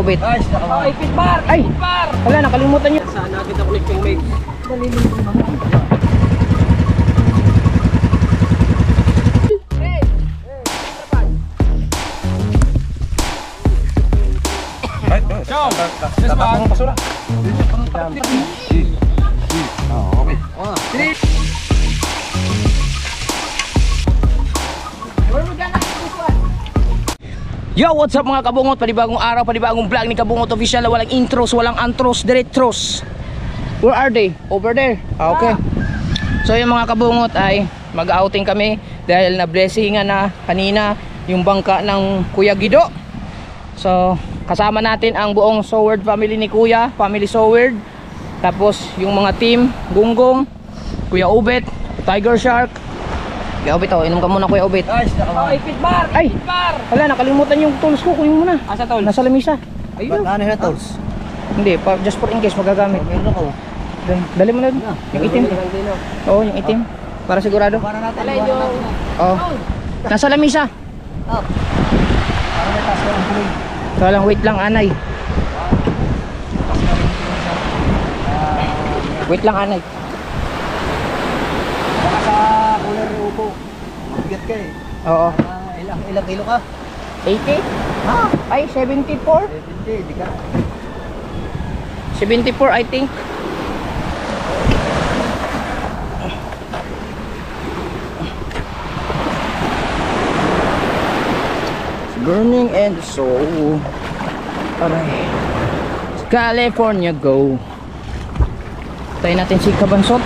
Obet. Ay, pitbar! Ay! Wala, nakalimutan nyo. Saan natin nakulit yung mate? Yo, what's up mga kabungot? Panibagong araw, panibagong vlog ni Kabungot Official. Walang intros, walang antros, diretros. Where are they? Over there. Okay. So yung mga kabungot ay mag-outing kami dahil na-blessingan na kanina yung bangka ng Kuya Gido. So kasama natin ang buong Soward family ni Kuya, family Soward. Tapos yung mga team, Gunggong, Kuya Obet, Tiger Shark. Kuya Obet, inom ka muna Kuya Obet. Ay, pitbar! Ay! Wala, nakalimutan yung tools ko. Kunin mo na. Asa tools? Nasa lamisa. Ayun. Ano na tools? Hindi, just for in case magagamit. Meron ako. Dali mo na. Yung itim. Oo, yung itim. Para sigurado. Para natin. Oo. Nasa lamisa. Para may taas ng tuloy. So lang, wait lang anay. Wait lang anay. Baka sa cooler ni Upo. Mabigat ka eh. Oo. Ilang kilo ka? 80? Ha? Ay, 74? 70, di ka. 74 I think. Burning and soul. Aray. California go. Tayo natin si Kabansot.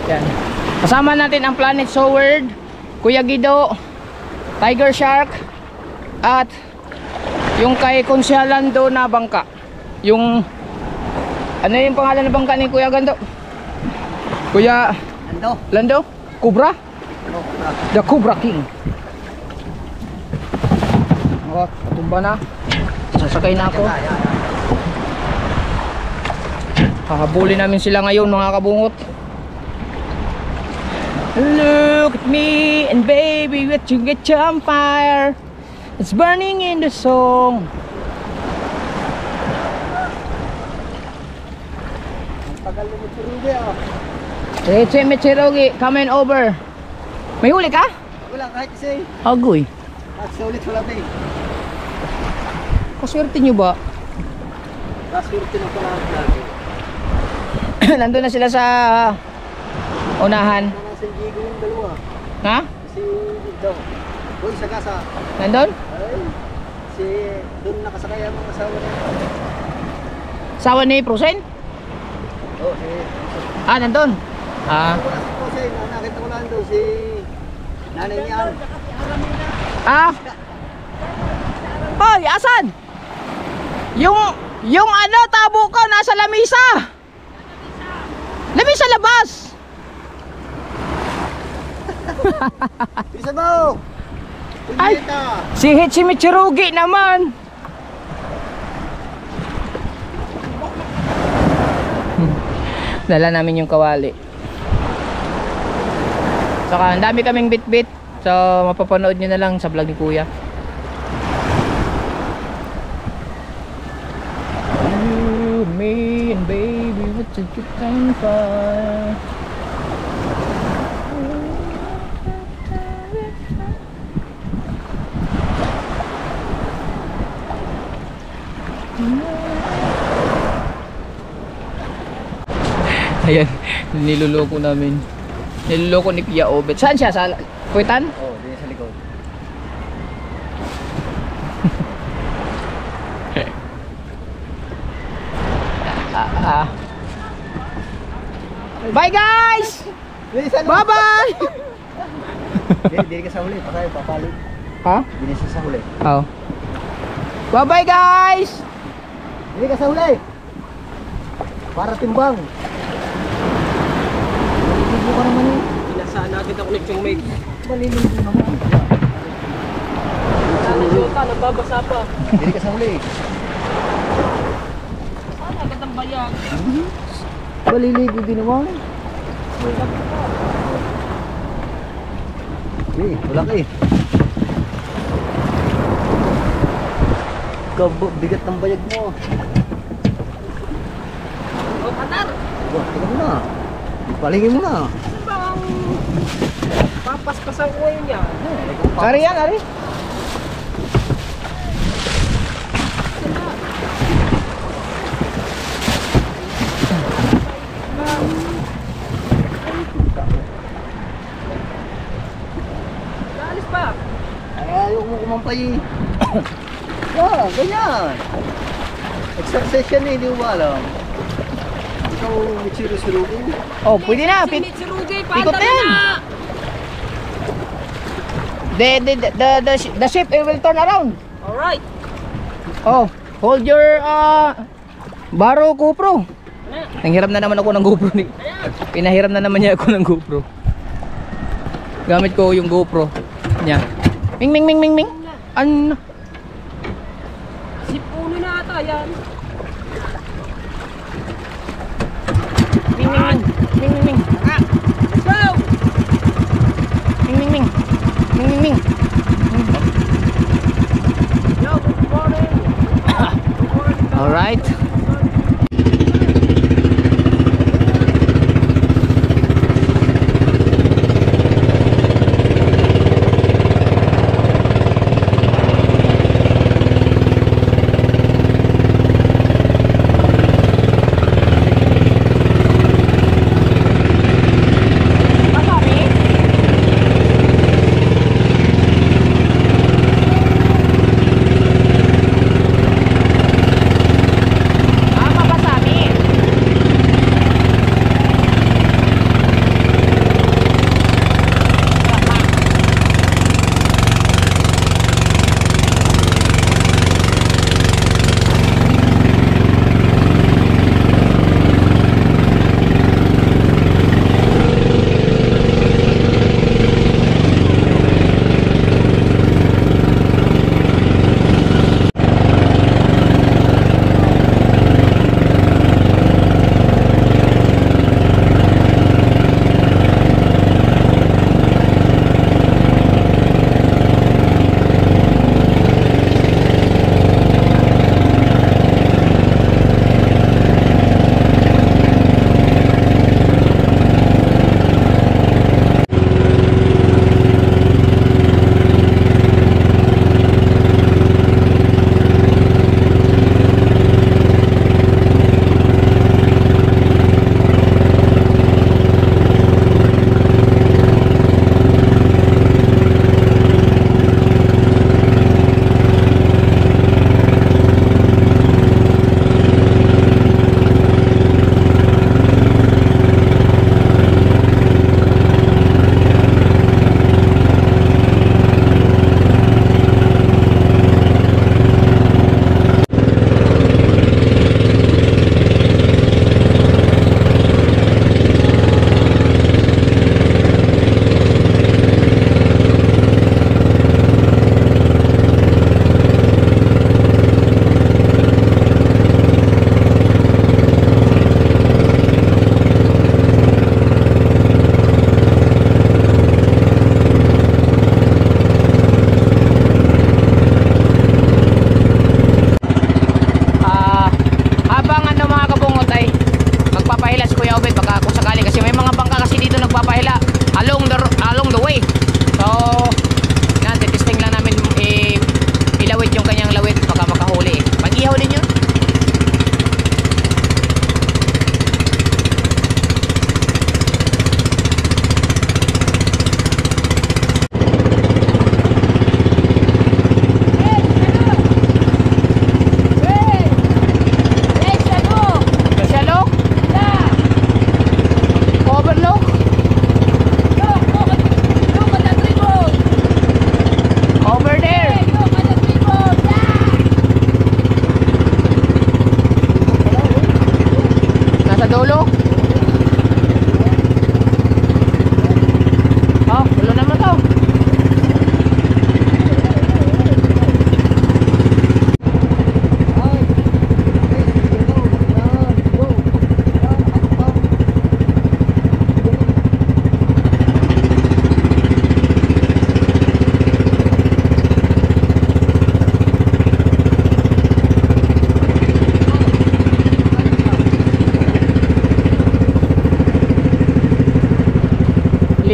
Yan. Kasama natin ang Planet Soward, Kuya Gido, Tiger Shark, at yung kay Konsyalando na bangka. Yung ano yung pangalan ng bangka ni Kuya Gando? Kuya Lando? Cobra? The Cobra King. Oh, tumba na. Sasakay na ako. Hahabulin namin sila ngayon mga kabungot. Look at me and baby, what you get on fire. It's burning in the song. Tagal mo turugi ah. Cheche Mecherogi, coming over. May huli ka? Wala kahit isa eh. Agoy. At sa ulit wala ba eh. Kaswerte nyo ba? Kasurti na pala ang lagi. Nandun na sila sa unahan. Nasa Jigo yung dalawa. Ha? Si Dito. Uy, sa gasa. Nandun? Ay, si doon nakasakay ang mga asawa niya. Sawa ni Prusen? Oh, si Ah, nandun. Ah. nakita ko lang doon si nanay niyan. Ah. Hoy, asan? Yung ano, tabo ko nasa lamisa. Lamisa labas. Bisa mo. Ay, si Hitchi Michirugi naman. Dala namin yung kawali. Saka ang dami kaming bit-bit. So mapapanood nyo na lang sa vlog ni Kuya. You, me and baby, what's a good time for? Ayan, niloloko namin. Niloloko ni Kuya Obet. Saan siya? Sa Kuitan? Oh, di sa likod. Bye guys! Bye bye! Dili ka sa huli, patay papalit. Ha? Dili sa huli. Oo. Bye bye guys! Dili ka sa huli. Para timbang. Maliligo ka naman eh. Pinasaan natin nakulit yung mate. Maliligo naman. Nasuta, nagbabasa pa. Dili ka sa huli. Saan agad ang bayag? Maliligo din naman. Wala ka eh. Bigat ng bayag mo. O, patar! Wah, tingnan mo na. Palingin mo na. Ano ba ang papaspasan ko yun yan? Ari yan, ari. Naalis pa! Ay, ayaw mo kumampay. Yeah, ganyan. Exercise yan eh, hindi mo ba alam? Ikaw, Michiro Surugo. Oh, pwede na. Si Rudy, Ikot paandar yan. na! The ship it will turn around. Alright! Oh, hold your Baro GoPro. Ano? Nanghiram na naman ako ng GoPro ni. Pinahiram na naman niya ako ng GoPro. Gamit ko yung GoPro niya. Ming ming ming ming ming. Ano? Si Puno na ata yan. Ming ming ming. Ming ming ming. Ah, Let's go! ming ming ming. Ming ming ming. Yo, good morning! Good morning! All right.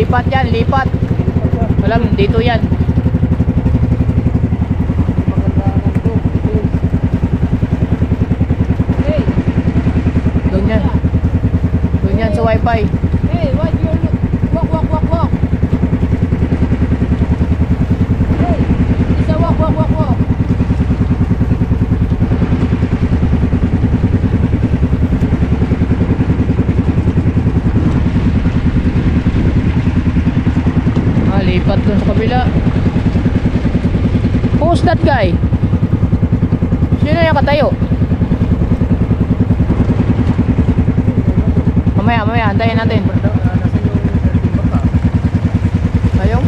Lipat yan, lipat. Walang dito yan. Hey, Doon yan. Doon yan sa wifi. hey, what you look? Walk. Hey, it's a walk. Lipat dun sa kabila. Who's that guy? Sino yung katayo? Mamaya, antayin natin. Ayong?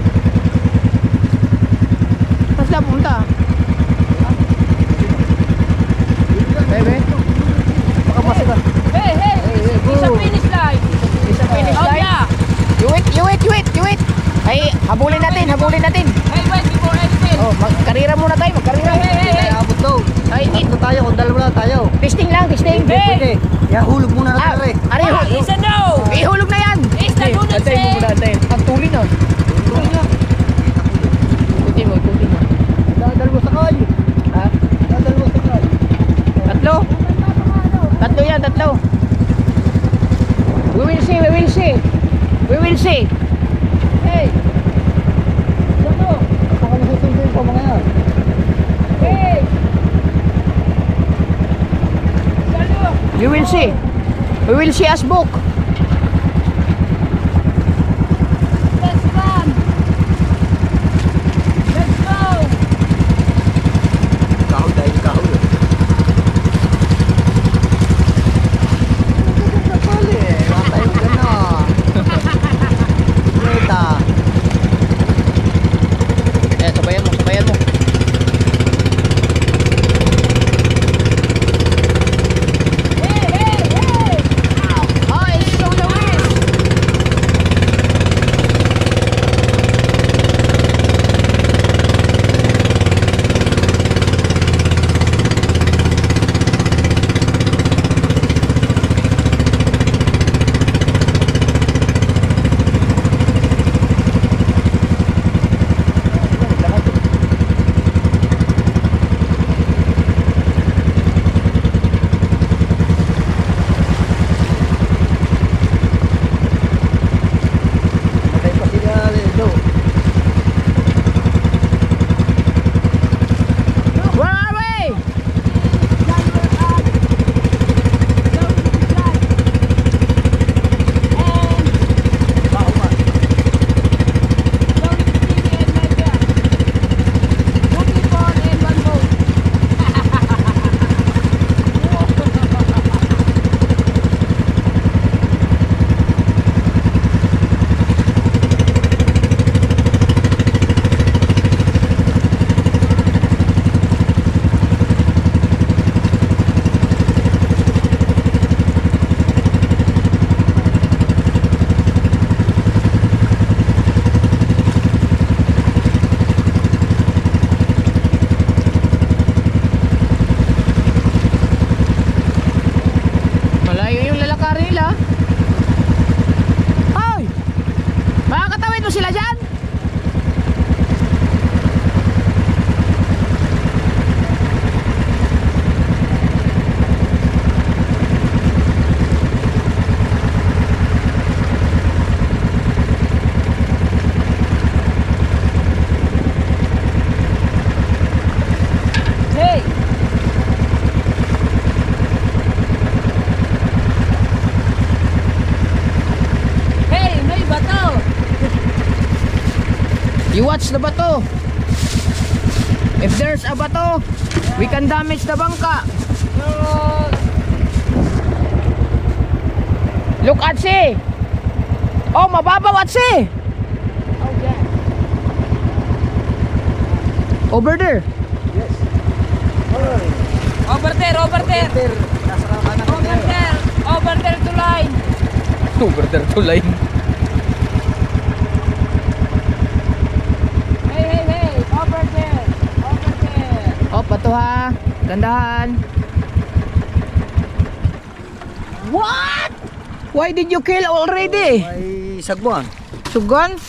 Saan sila pumunta? Bebe? Makapasok ka. Hey, it's a finish line. Isa finish Oh line? yeah. You wait. Ay, habulin natin. Hey, wait before anything. Oh, magkarira muna tayo, magkarira. Hey. Abot daw. Ay, Tatlo tayo, kung dalawa na tayo. testing lang. Pwede. Kaya hulog muna Ah, natin rin. ari, It's a no. ihulog na yan. It's the good Antayin mo muna, antayin. Ang tuli na. Ikutin mo. Dadalawa sakay. Ha? Dadalawa sakay. Tatlo? Tatlo. We will see. Hey. Sano? Baka masusunduin pa mga yan. Hey. Sano? We will see us book. Let's run. Let's go. Kahoy tayo, kahoy. Wala tayong gano'n. Kita. Eh, sabayan mo. Hey. Oh, it's so Luis. Matay pa sila Ledo. Where are we? Malayo yung lalakarin nila. Hoy! Makakatawid mo sila dyan? Hey! Hey, may bato! You watch the bato. If there's a bato, we can damage the bangka. Look at sea. Oh, mababaw at sea. Oh, yeah. Over there. Yes. Hoy. Over there. Peter, nasa kanan ka tayo. Over there to line. Over there tulay. Hey, over there. Oh, bato ha. Dandahan. What? Why did you kill already? May sagbuan. Sugan?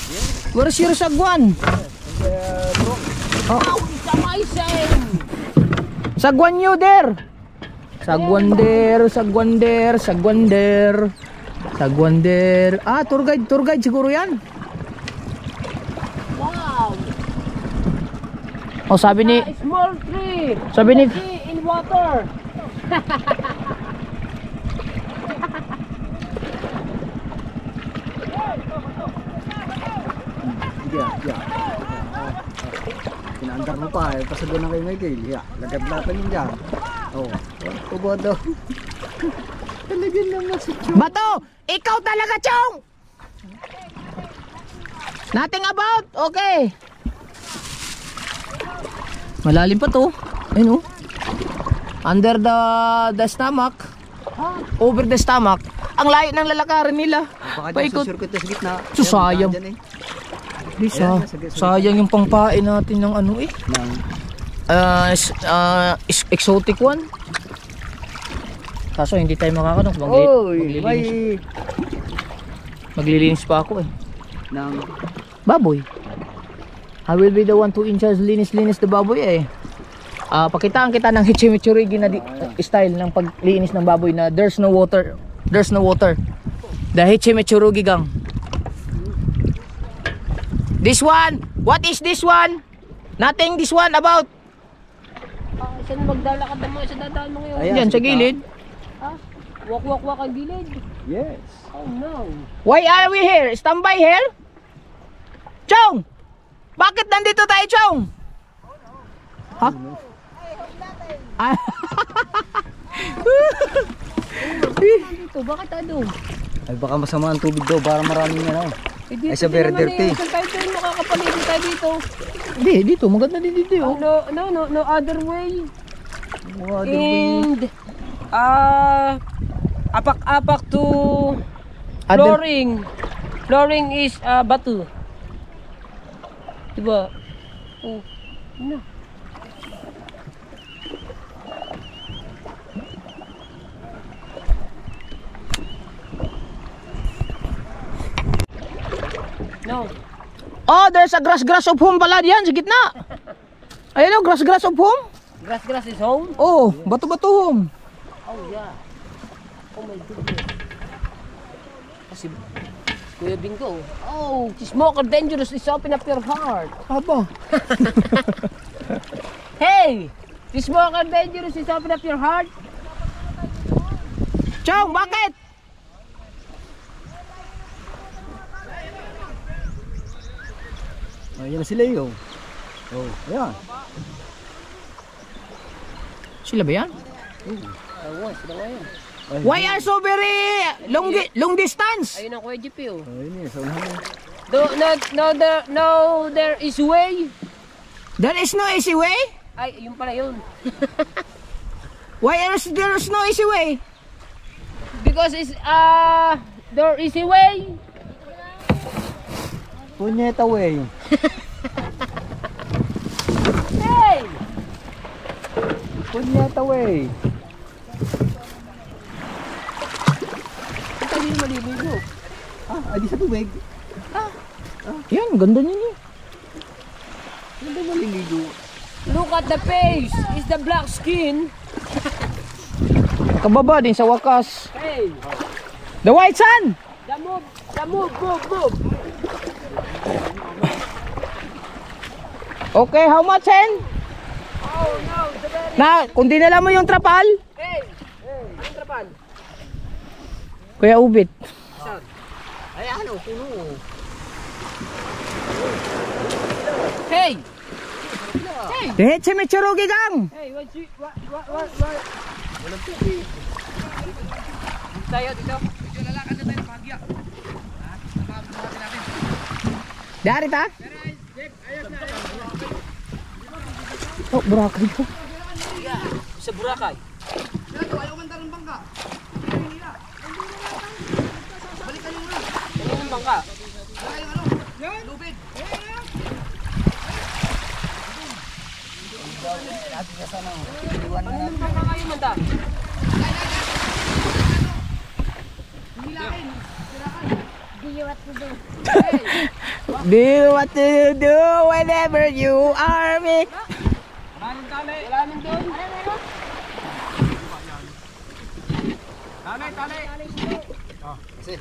Where is your sagwan? Oh. Sagwan you there. Sagwan there, sagwan there, sagwan there. Sagwan there. Ah, tour guide siguro yan. Wow. Oh, sabi ni Small tree. Sabi ni In water. Pinaandar mo pa eh. Pasago na kay Michael. Yeah, lagad-latan yun dyan. Oh, tubo daw. Talagang naman si Chong. Bato, ikaw talaga, Chong. Nothing about. Okay. Malalim pa to. Ayun oh. Under the stomach. Over the stomach. Ang layo ng lalakarin nila. Baka dyan Paikot. susirkot na sa gitna. So, sayang. Dyan, Lisa, Ayan, sige. sayang yung pangpain natin ng ano eh. Nang, Exotic one. Kaso hindi tayo makakanong. may... Maglilinis pa ako eh. Nang, Baboy. I will be the one to in charge linis-linis the baboy eh. Pakitaan kita ng Hichimichurigi na style ng paglinis ng baboy na there's no water. There's no water. The Hichimichurigi gang. This one, what is this one? Nothing this one about. Saan magdalakad naman sa dadaan mo ngayon? Ayan, Yan sa sige gilid. Ha? Walk ang gilid. yes. Oh no. Why are we here? Standby here? Chong! Bakit nandito tayo, Chong? Ha? Ah. Dito, bakit ano? Ay baka masama ang tubig daw para maraming ano. Ay, sa very dirty. Saan tayo doon makakapalitin tayo dito? Hindi, dito. Maganda din dito. Oh, Oh. no other way. What do we... And apak-apak to Other- flooring. Flooring is batu. Diba? Oh, no. No. Oh, there's a grass of home pala diyan sa gitna. Ayun oh, grass of home. Grass is home? Oh, bato-bato home. Oh yeah. Oh my goodness. Kasi Kuya Bingo. Oh, smoker dangerous is open up your heart. Aba. Hey! Smoker dangerous is open up your heart. Chong, bakit? Ayan na sila yun. Oh, ayan. Sila ba yan? Sila ngayon. Why are so very long distance? Ayun ang Kuya GP oh. Ayun eh, sa unahan mo. There is way. There is no easy way? Ay, yun pala yun. Why is there is no easy way? Because it's there is a way. Punyeta way. Hey! Punyeta way. Ang tayo yung maliligo. Adi sa tubig. Yan, ganda niya niya. Hindi maliligo. Look at the face. It's the black skin. Kababa din sa wakas. Hey! The white sun! Move. Okay, how much, Hen? Oh no, the very... Na, kung dinala mo yung trapal, Hey! Anong trapan? Kuya Ubit. Saan? Ay, ano? Puno. Hey! Dehit si Michirugi gang! Hey, what? Walang tubig. Tayo dito. Dari ta? Oh, Boracay po. Sa Boracay. Ayaw bangka. Ano bangka kayo manda? Do what to do whenever you are me. Wala nang doon. Kasi,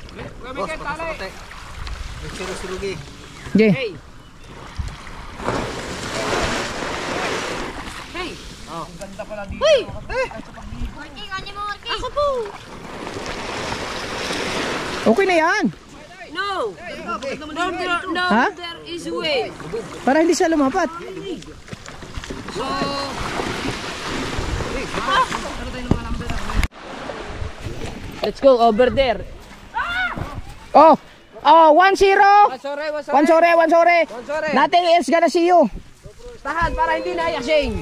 boss, patay. Nagsirusurugi. Okay. Hey! Hey! Oh. Hey! Ako po. Okay na yan. No! No, Ha? there is a way. Para hindi siya lumapat. So, let's go over there. Oh, 1-0. Sorry. 1-0. Nothing else gonna see you. Tahan para hindi na ayaksing.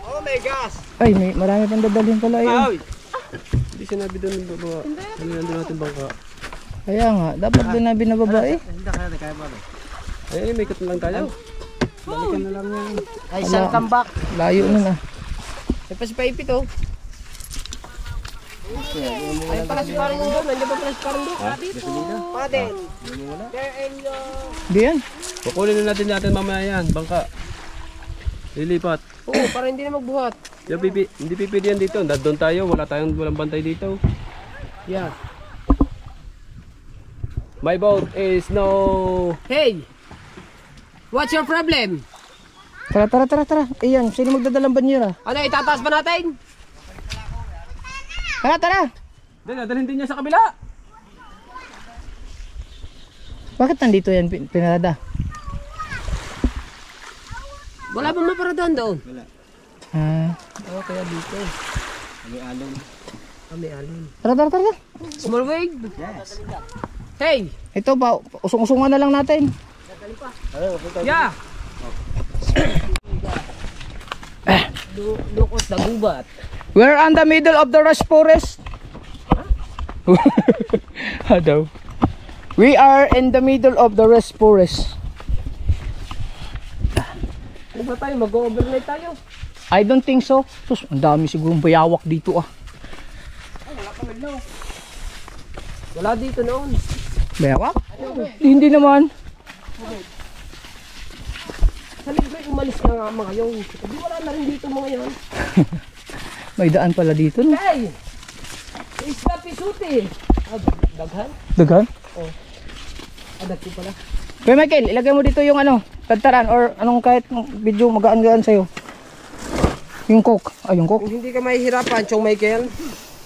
Oh my gosh! Ay, marami pang dadalhin pala yun. Hindi sinabi doon ng baba. Ano nandun natin bangka? Kaya nga, dapat din na binababa eh. Hindi kaya ba? Ay, may ikot lang tayo. Balikan na lang yan. Ay, saan come back? Layo nun ah. May pa si Paipit oh. Ayun pala si Parang doon. Nandiyan pa pala si Parang doon. Paden. Di yan. Kukunin na natin mamaya yan. Bangka. Lilipat. Oo, para hindi na magbuhat. Hindi pipili yan dito. Doon tayo. Walang bantay dito. Yeah. My boat is no... Hey! What's your problem? Tara. Ayan, sino magdadalang banyera? Ano, itataas pa natin? Tara. Dalhin din niya sa kabila. Bakit nandito yan pinarada? Wala bang maparadaan doon? Ah. Oo, kaya dito. May alon. May alin. Tara. Small wave? Yes. Hey! Ito ba, usong-usungan na lang natin. Yeah! Lukos na gubat. We're on the middle of the forest. Daw. We are in the middle of the forest. Ano ba tayo? Mag-overnight tayo? I don't think so. Sus, ang dami sigurong bayawak dito ah. Wala dito noon. Bayawak? Hindi naman. Sa libre umalis na nga mga yung. Hindi wala na rin dito mga yan. May daan pala dito no. Hey! Isla Pisuti! Daghan? Dagan? Daghan pala. Kuya Michael, ilagay mo dito yung ano, tadtaran or anong kahit video magaan-gaan sa'yo. Yung coke. Ay, yung coke. Kung hindi ka mahihirapan, Chong Michael.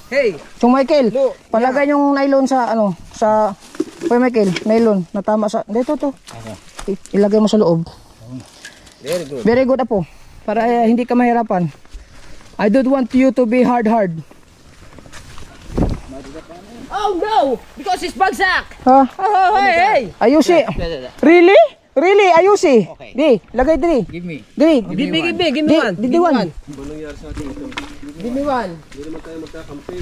Hey! Chong Michael, palagay yung nylon sa ano, sa Kuya Michael, nylon na tama sa dito to. Ilagay mo sa loob. Very good. Very good apo. Para hindi ka mahirapan. I don't want you to be hard. Oh no! Because it's bagsak! Ha? Oh, hey! Ayusi. Really? Really? Ayusi. Okay. Di, lagay diri. Give me. Diri. Give me Di, one. di one. Ano nangyari sa atin ito? Give me one. Hindi naman tayo magkakampi.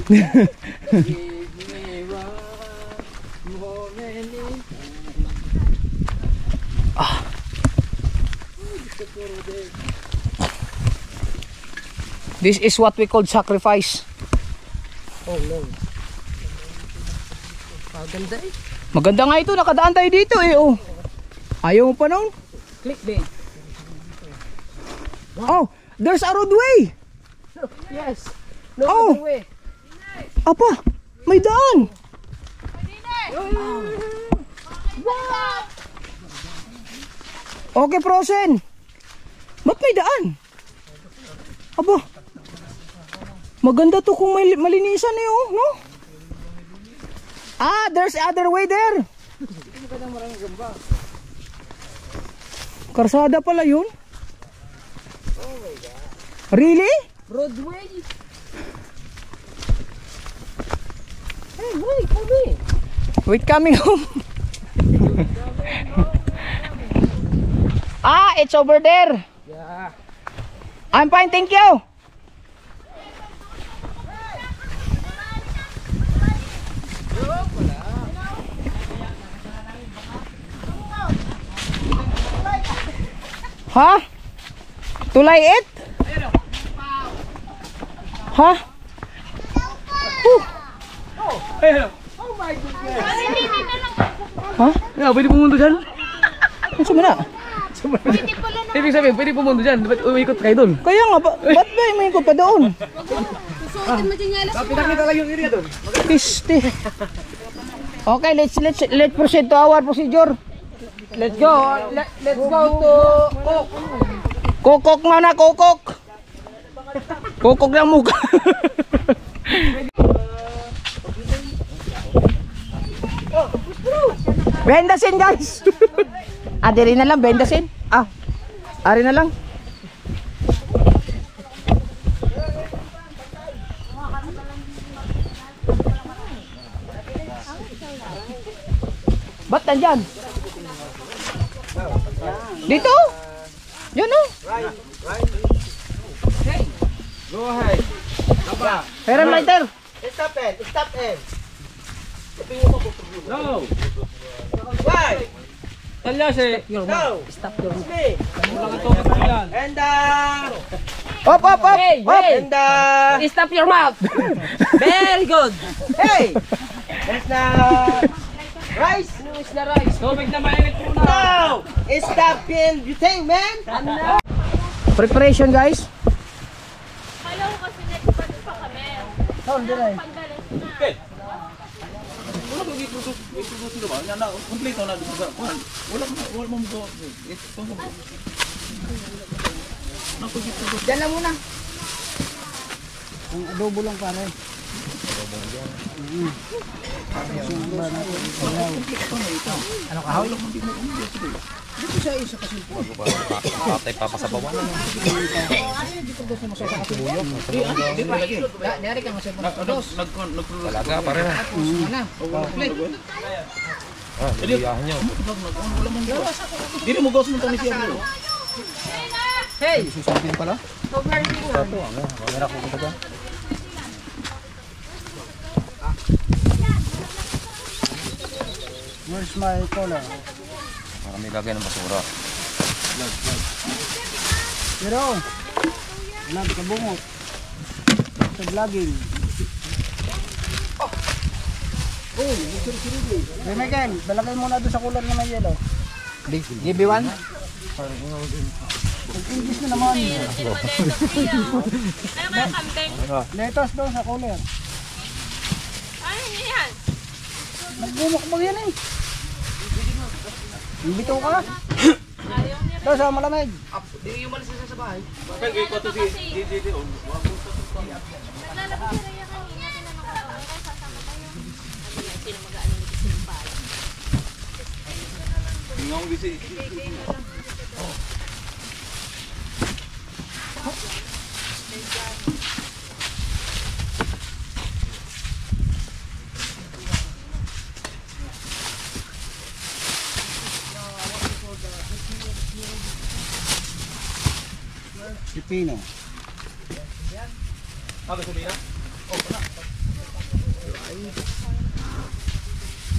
This is what we call sacrifice. Oh no. Paganda eh. Maganda nga ito, nakadaan tayo dito eh. Oh. Ayaw mo pa nun? Clickbait. Oh, there's a roadway. Yes. No Oh. other way. Apa, may daan. Okay, Prosen. Ba't may daan? Aba, maganda to kung may malinisan eh, oh, no? Ah, there's other way there. Karsada pala yun. Really? Broadway. Hey, wait for me. Wait, coming home. Ah, it's over there. Yeah. I'm fine, thank you. Ha? Tulay it? Ha? Oh my goodness. Ha? Yeah, pwede pumunta dyan. Ano sa mana? Ibig sabihin, pwede pumunta dyan. Dapat umikot kayo doon. Kaya nga, ba't ba may ko pa doon? Susuotin mo dyan yalas mo. Pinakita lang yung area doon. Piste. Okay, let's proceed to our procedure. Let's go. Let's go to cook. Kokok mana, kokok. Kokok ng mukha. Bendasin guys. Diri na lang, bendasin. Ari na lang. Ba't nandyan? Dito? Yun o. Go ahead. Heran lighter. Stop it. Stop it. No! Why? Talyase! Go. Stop your Me. Wala kang tokat mo yan. And Op, op, op. Hey, Op. hey. and Stop your mouth. Very good. hey. There's the rice. Ano is na rice? Tubig na mainit muna. No. Stop in. You think, man? Preparation guys. Kala ko kasi nagpapagod pa kami. Panggalas na. Diyan lang muna. Ang adobo lang pare. Ano kahoy? Dito siya isa kasi po. Patay papasabawan na. Dari ka masaya mo. Dos. Talaga pareho. Mana? Play. Liyahan nyo. Dili mo gawin mo ni siya. Hey, Susunod pala. Where's my cola? Para may lagay ng basura. Pero, vlog ka bungot. Sa vlogging. Hey Michael, dalagay muna doon sa cooler na may yellow. Give me one. English na naman. Ano kaya kambing? Lettuce doon sa cooler. Ano yan? Nagbumukbang yan eh. Bito ka. Ayaw niya. Doon sa malamig. Naglalabas siya Raya kanina. Tinanong ko lang kay sasama kayo. Sino mag-ano dito sa bahay? Pipino.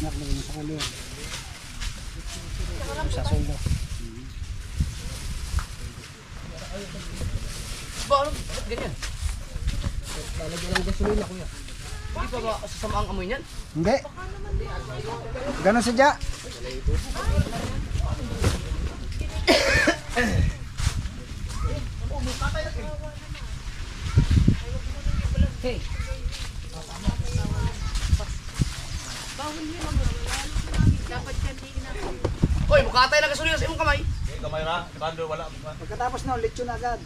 Naklagay mo sa cooler. Sa solo. ganyan. Lalagyan ng gasolina kuya. Hindi pa ba sasama ang amoy niyan? Hindi. Ganon sadya. Hey. Hoy, mukhatay na gasolina sa imong kamay. Pagkatapos na, lechon agad.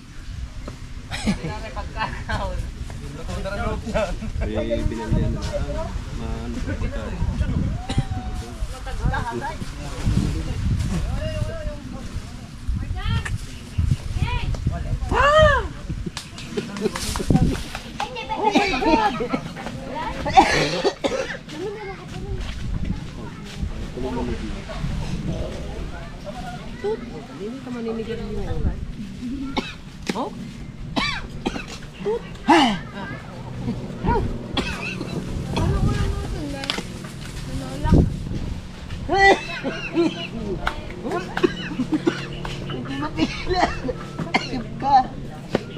Hindi ka maninigil yun. Oh?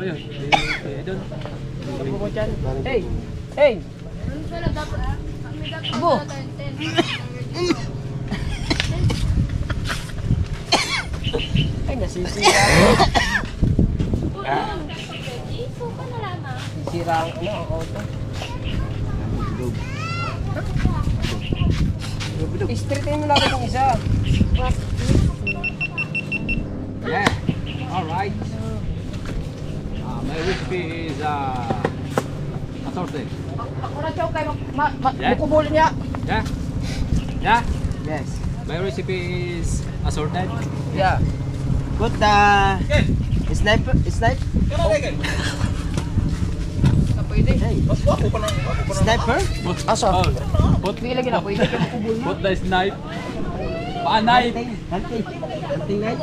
Ayun, doon. Hey! Hey! Ano pala dapat? Kami dapat Abo. wala tayong tent. Iso ka na lamang. Sira ang ano, ang auto. Straightin mo natin yung isa. Yeah. All right. My recipe is assorted. Ako na siya kayo Yeah. mukubulin niya. Yeah. Yeah. Yes. My recipe is assorted. Yeah. Put the sniper. Pwede. Sniper? Asa? Oh, put Pwede lagi na pwede ka mukubulin. put the knife. Knife. Hunting knife?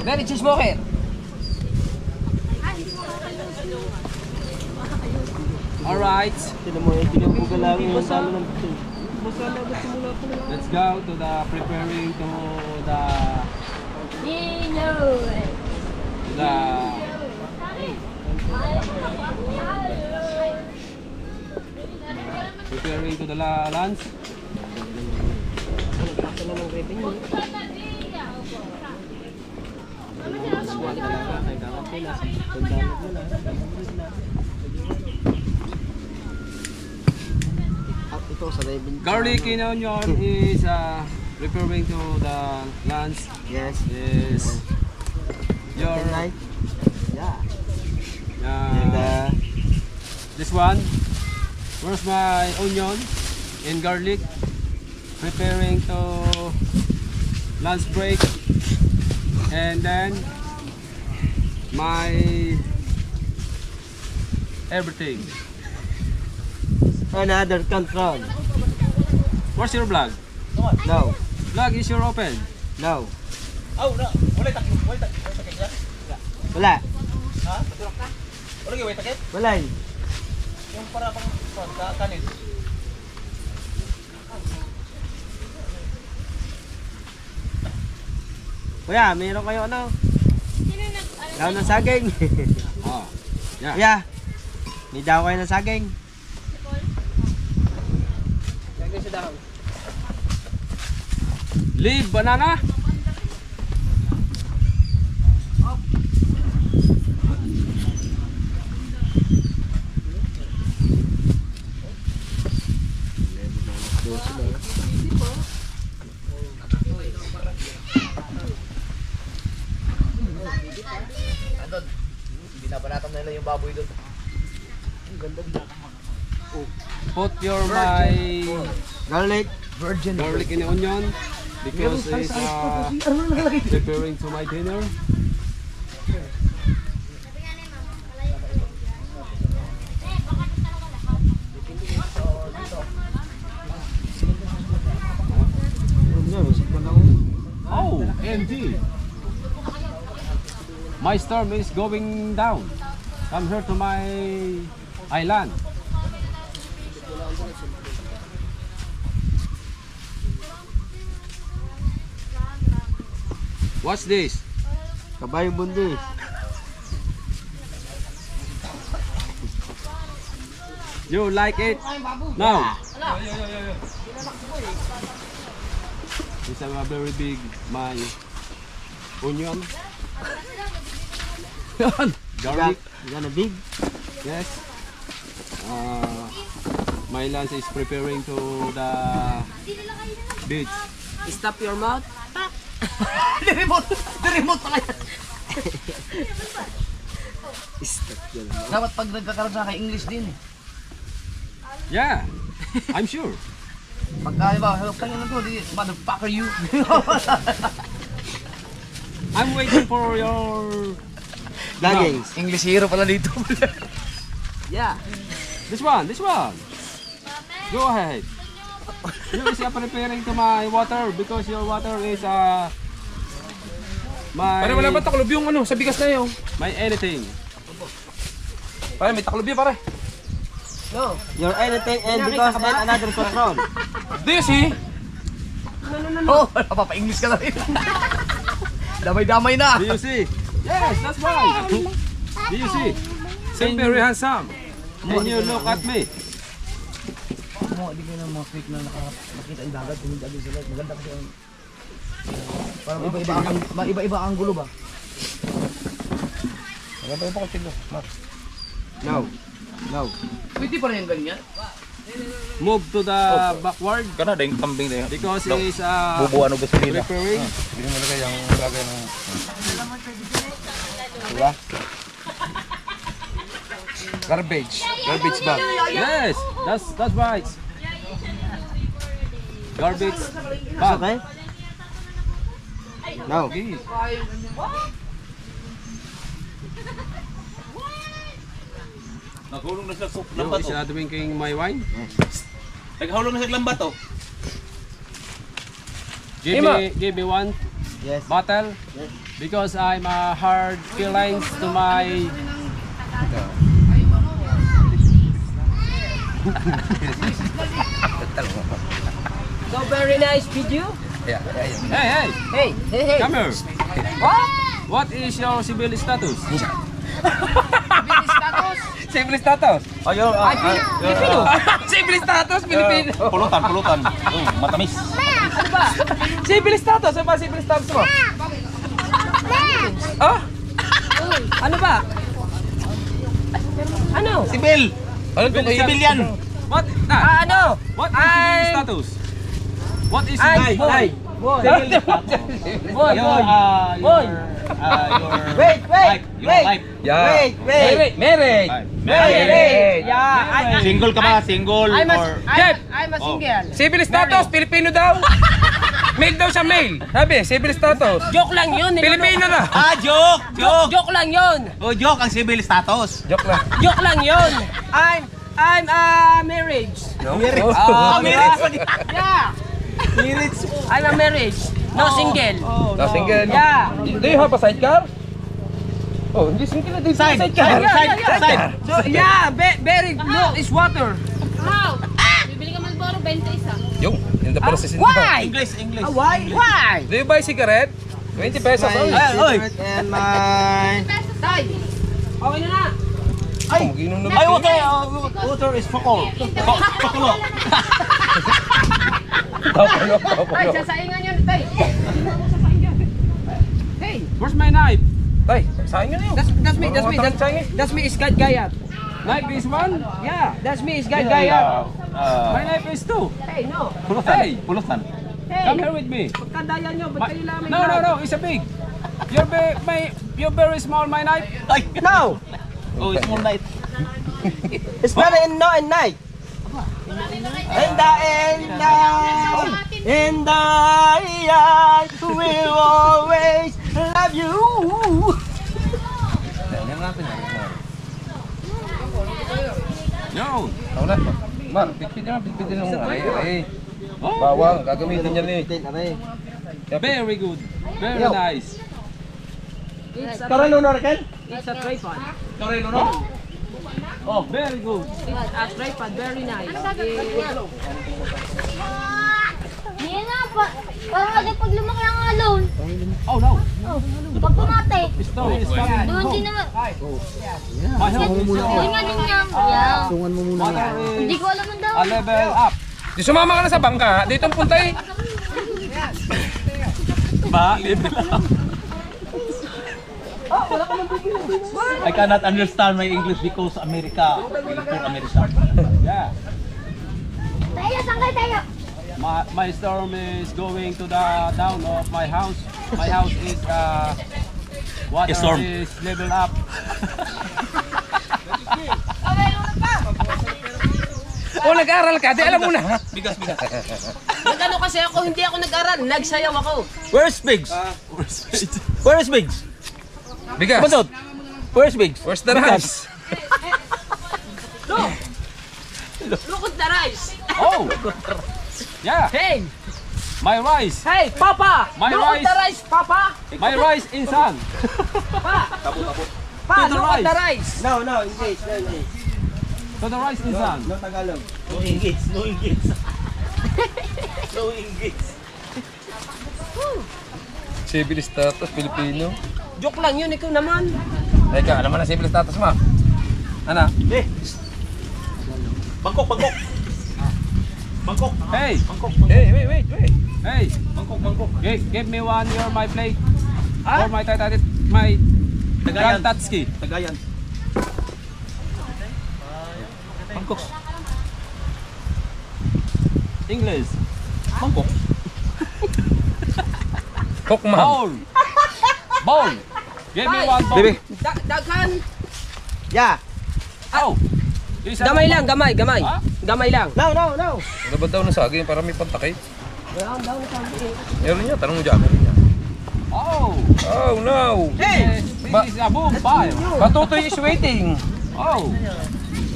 Very cheese smoker. All right. Tinan mo yung tinubugan lang yung salo ng Let's go to the preparing to the preparing to the lunch. Ito sa Raven. Garlic and onion is preparing to the lunch. Yes. Is your Hunting knife? Yeah. And this one. Where's my onion and garlic? Preparing to lunch break. And then my everything. another control. Where's your vlog? No. Vlog is your open. No. Oh, no. Wala takip niya. Wala. Ha? Patulok ka? Wala yung takip? Wala eh. Yung para pang kanin. Kuya, meron kayo ano? Sino Daw ng saging. Oh. Yeah. Kuya, may daw kayo ng saging. Lagyan siya daw. Leave banana. Binabalatan na nila yung baboy doon. Put your my Garlic. garlic and onion because it's preparing to my dinner. Oh, MG. My storm is going down. Come here to my island. What's this? Kabayong bundis. You like it? No. It's a very big my onion. Garlic. You gonna big? Yes. My lunch is preparing to the beach. Stop your mouth. Di-remote pa kaya. Stop yun. Dapat pag nagkakaroon sa akin, English din. Yeah, I'm sure. Pagka, ba, help ka nyo na to, di, motherfucker you. I'm waiting for your Leggings. English hero pala dito. Yeah. this one. Go ahead. You is preparing to my water because your water is my Pare, wala ba taklob yung ano, sa bigas na yun? my anything. Pare, may taklob yun, pare. No. You're anything and because and another control. Do you see? Oh, napapa-English ka na rin. Damay-damay na. Do you see? Yes, that's right. Do you see? Same very handsome. Then you look at me. Mo, di ko na mga fake na nakita yung dagat, tumigil din sila. Maganda kasi ang parang iba-iba ang gulo ba? Maganda yung pakasilo. Now, Pwede pa rin yung ganyan? move to the backward Kana dahil kambing na yun. because it's Bubuan o gasolina. preparing. Hindi mo lagay yung lagay ng... Garbage bag. Yes, that's right. Garbage bag. Okay? No. Okay. Naghulong na siya sa You is not drinking my wine. Naghulong na siya lambat oh. Give me one Yes. bottle because I'm hard feelings to my So very nice video. Hey, Hey, hey, hey. come here. What is your civil status? Civil status. Ayun. Filipino. Civil status Filipino. Pulutan. Matamis. Ano ba? Civil status, ano ba civil status mo? Ah? Ano ba? Ano? Sibil. Ano to? Civilian. What? Ano? What is civil status? What is civil Boy. Boy. Boy. Boy. Wait. Married. Yeah. Single ka ba? Single I'm or... a single. Civil status, Filipino daw. Male daw siya male. Sabi, civil status. Joke lang yun. Filipino na. Joke! Joke lang yun. Joke ang civil status. Joke lang. Joke lang yun. I'm marriage. Marriage. Yeah. I'm a marriage. No single. No single. Yeah. Do you have a sidecar? Oh, hindi single. Side. Yeah, very low is water. Wow! Bibili ka Malboro, 20 isa. Yung, in the process. Why? English. Why? Do you buy cigarette? 20 pesos only. And my... Tay. Okay na na. Maginom na Ay, water is for all. Ay, sasaingan yun, tay. Hey, Where's my knife? Tay, sayang yun yun. that's me, Iskat Gayat. Knife is one? Yeah, that's me, Iskat Gayat. My knife is two. Hey, no. Hey, Pulutan. come here with me. Pagkadaya nyo, ba't kayo lamang No, it's a big. You're very small, my knife. No! Oh, it's moonlight. It's better in no and night. And I will always love you. No. Ako na. Mar, pitpitin mo. Ay. Bawang, gagamitin niya ni. Very good. Very nice. It's a tripod. Oh, very good. It's a tripod, very nice. Hindi na, parang pag lumaki ang alone. Oh no. Pag pumate, Stone is coming. doon din naman. My help is Doon nga din niya. Yeah. water Hindi is ko alam ang daw. a level up. Di sumama ka na sa bangka. Dito ang punta eh. I cannot understand my English because America. Yeah. Tayo, saan kayo tayo? My storm is going to the down of my house. My house is water Storm. is level up. Oh, nag-aral ka? Di alam mo na. Bigas. Nagano kasi ako, hindi ako nag-aral. Nagsayaw ako. Where's Biggs? Where's Biggs? Bigas. Masot. Where's Biggs? Where's the rice? Look at the rice. Oh. Yeah. Hey, My rice. hey, Papa. My Look at rice. the rice, Papa. My rice in sun. Pa, To the look at the rice. rice. No, English. To the rice in sun. No Tagalog. No English. No English. Civil status, Filipino. Joke lang yun, ikaw naman. Teka, alam mo na civil status mo. Ano? Bangkok, Bangkok. Bangkok. Hey, Hey, wait. hey. Bangkok, Bangkok. Give me one your my plate. Ah? Or my my Tagayan. Grand Tatski. Tagayan. Bangkok. English. Bangkok. Kokman. Bowl. Bowl. Give me one bowl. Baby. Daghan. Yeah. Oh. Isa Gamay lang, gamay. Ha? Gamay lang. No. Ano ba daw ng saging para may pantakay? Wala daw na sabi. Meron niya, tanong mo dyan. Meron niya. Oh. Oh no! Hey. This is a boom fire. Batutoy is waiting. Oh.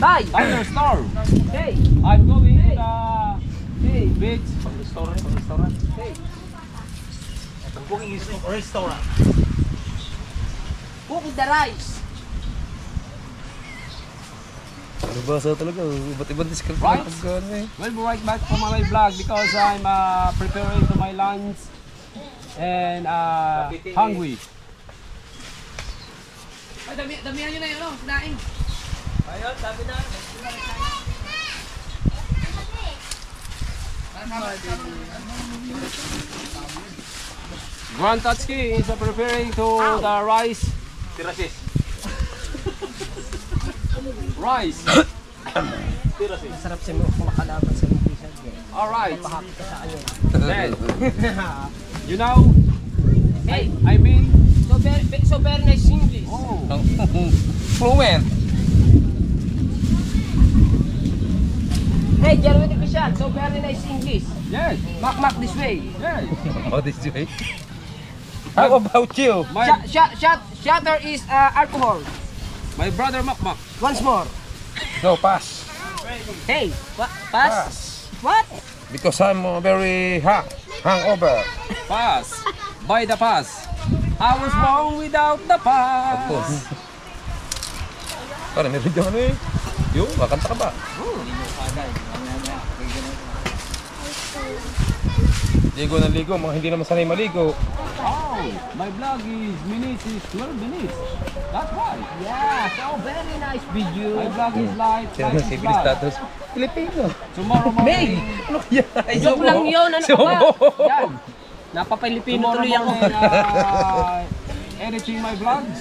Bye. Thunderstorm. Hey. I'm going to the Hey. beach. Restaurant. Ang booking is restaurant. Cook the rice. Ano ba sa talaga? Iba't ibang discount Right. na pagkano eh. We'll be right back from my vlog because I'm preparing to my lunch and hungry. Ay, damihan nyo na yun, no? Sinaing. Ayun, sabi na. Grand Tatski is preparing to the rice. Tirasis. Rice. Tirasis. Sarap siya mo kung makalaban sa mga pisag. Alright. Pahapit ka sa ano. Then, you know, Hey. I mean, So very nice English. oh, Fluent. Hey, Jeremy Official. So very nice English. yes, Mak this way. yes. Oh, this way. How about you? My, Shatter is alcohol. my brother Makmak. Once more. No, pass. Hey, pass. What? Because I'm very hangover. Pass. By the pass. I was born without the pass. Tapos. Parang meron dyan ano eh. Yung, kakanta ka ba? Ligo ng ligo, mga hindi naman sanay maligo. Oh, my vlog is minutes is 12 minutes. That's why. Yeah, so very nice video. My vlog is live. Sino na si Bill status? Filipino. Tomorrow morning. Ano kaya? Joke lang yun, ano ka ba? Yan. Napapilipino Tomorrow tuloy ako. morning, editing my vlogs.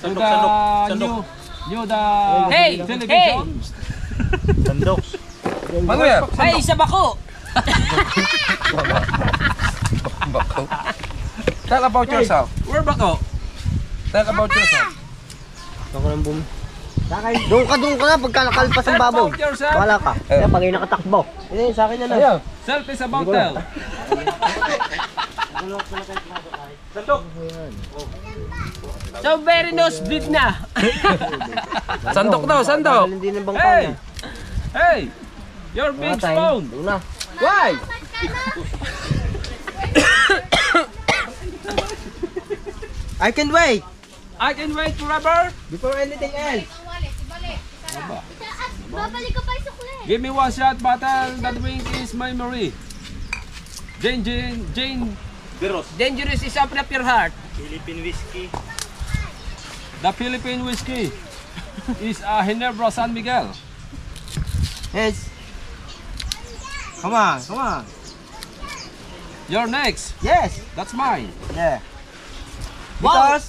To the Sandok. new the Hey, television. Sandok. Manuel! Ay, isa bako. Bako. Tell about yourself. Where ba ko? Tell about yourself. Doon ka pagka nakalpas ang babaw. About yourself. Wala ka. Kaya pag nakatakbo. Eh, sa akin na lang. Ayaw. Self is about tell. Sandok. So very nice beef na. Sandok daw, sandok. Hindi na bang Hey! Hey! Your big spoon! Doon na. Why? I can wait. I can wait forever. Before anything else. Babalik ka pa sa kulit. Give me one shot bottle. That drink is memory. Jane. Biros. Dangerous is open up your heart. Philippine whiskey. The Philippine whiskey is Ginebra San Miguel. Yes. Come on. You're next. Yes. That's mine. Yeah. Wow. Because,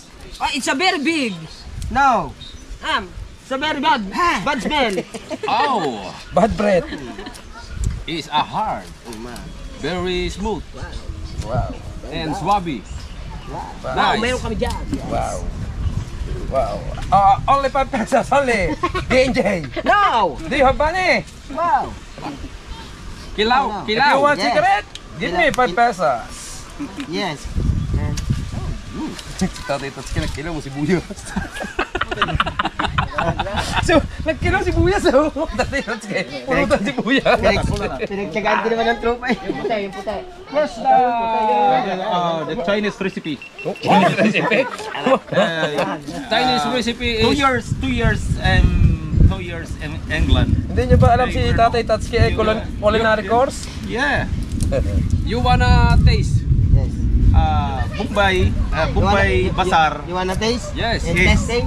It's a very big. no. It's a very bad smell. Oh, Bad breath. it's a hard. Very smooth Wow. and swabby. Wow, Nice. meron kami dyan. Wow. Wow. Only 5 pesos only. DJ. No! Do you have money? Wow! Kilaw. If you want Yes. cigarette, give me 5 pesos. Yes. Tatay Tatsuki, nagkilaw mo si Buyas. So, nagkilaw si Buyas oh. Tatay Tatsuki, pulutan si Buyas. Pinagtsagaan din naman ng tropa eh. Yung puti. First, The Chinese recipe. Chinese recipe is 2 years in England. Hindi niyo ba alam si Tatay Tatsuki ay culinary course? Yeah. you wanna taste? Yes. Bombay Bazaar. You wanna taste? Yes. And Yes. testing?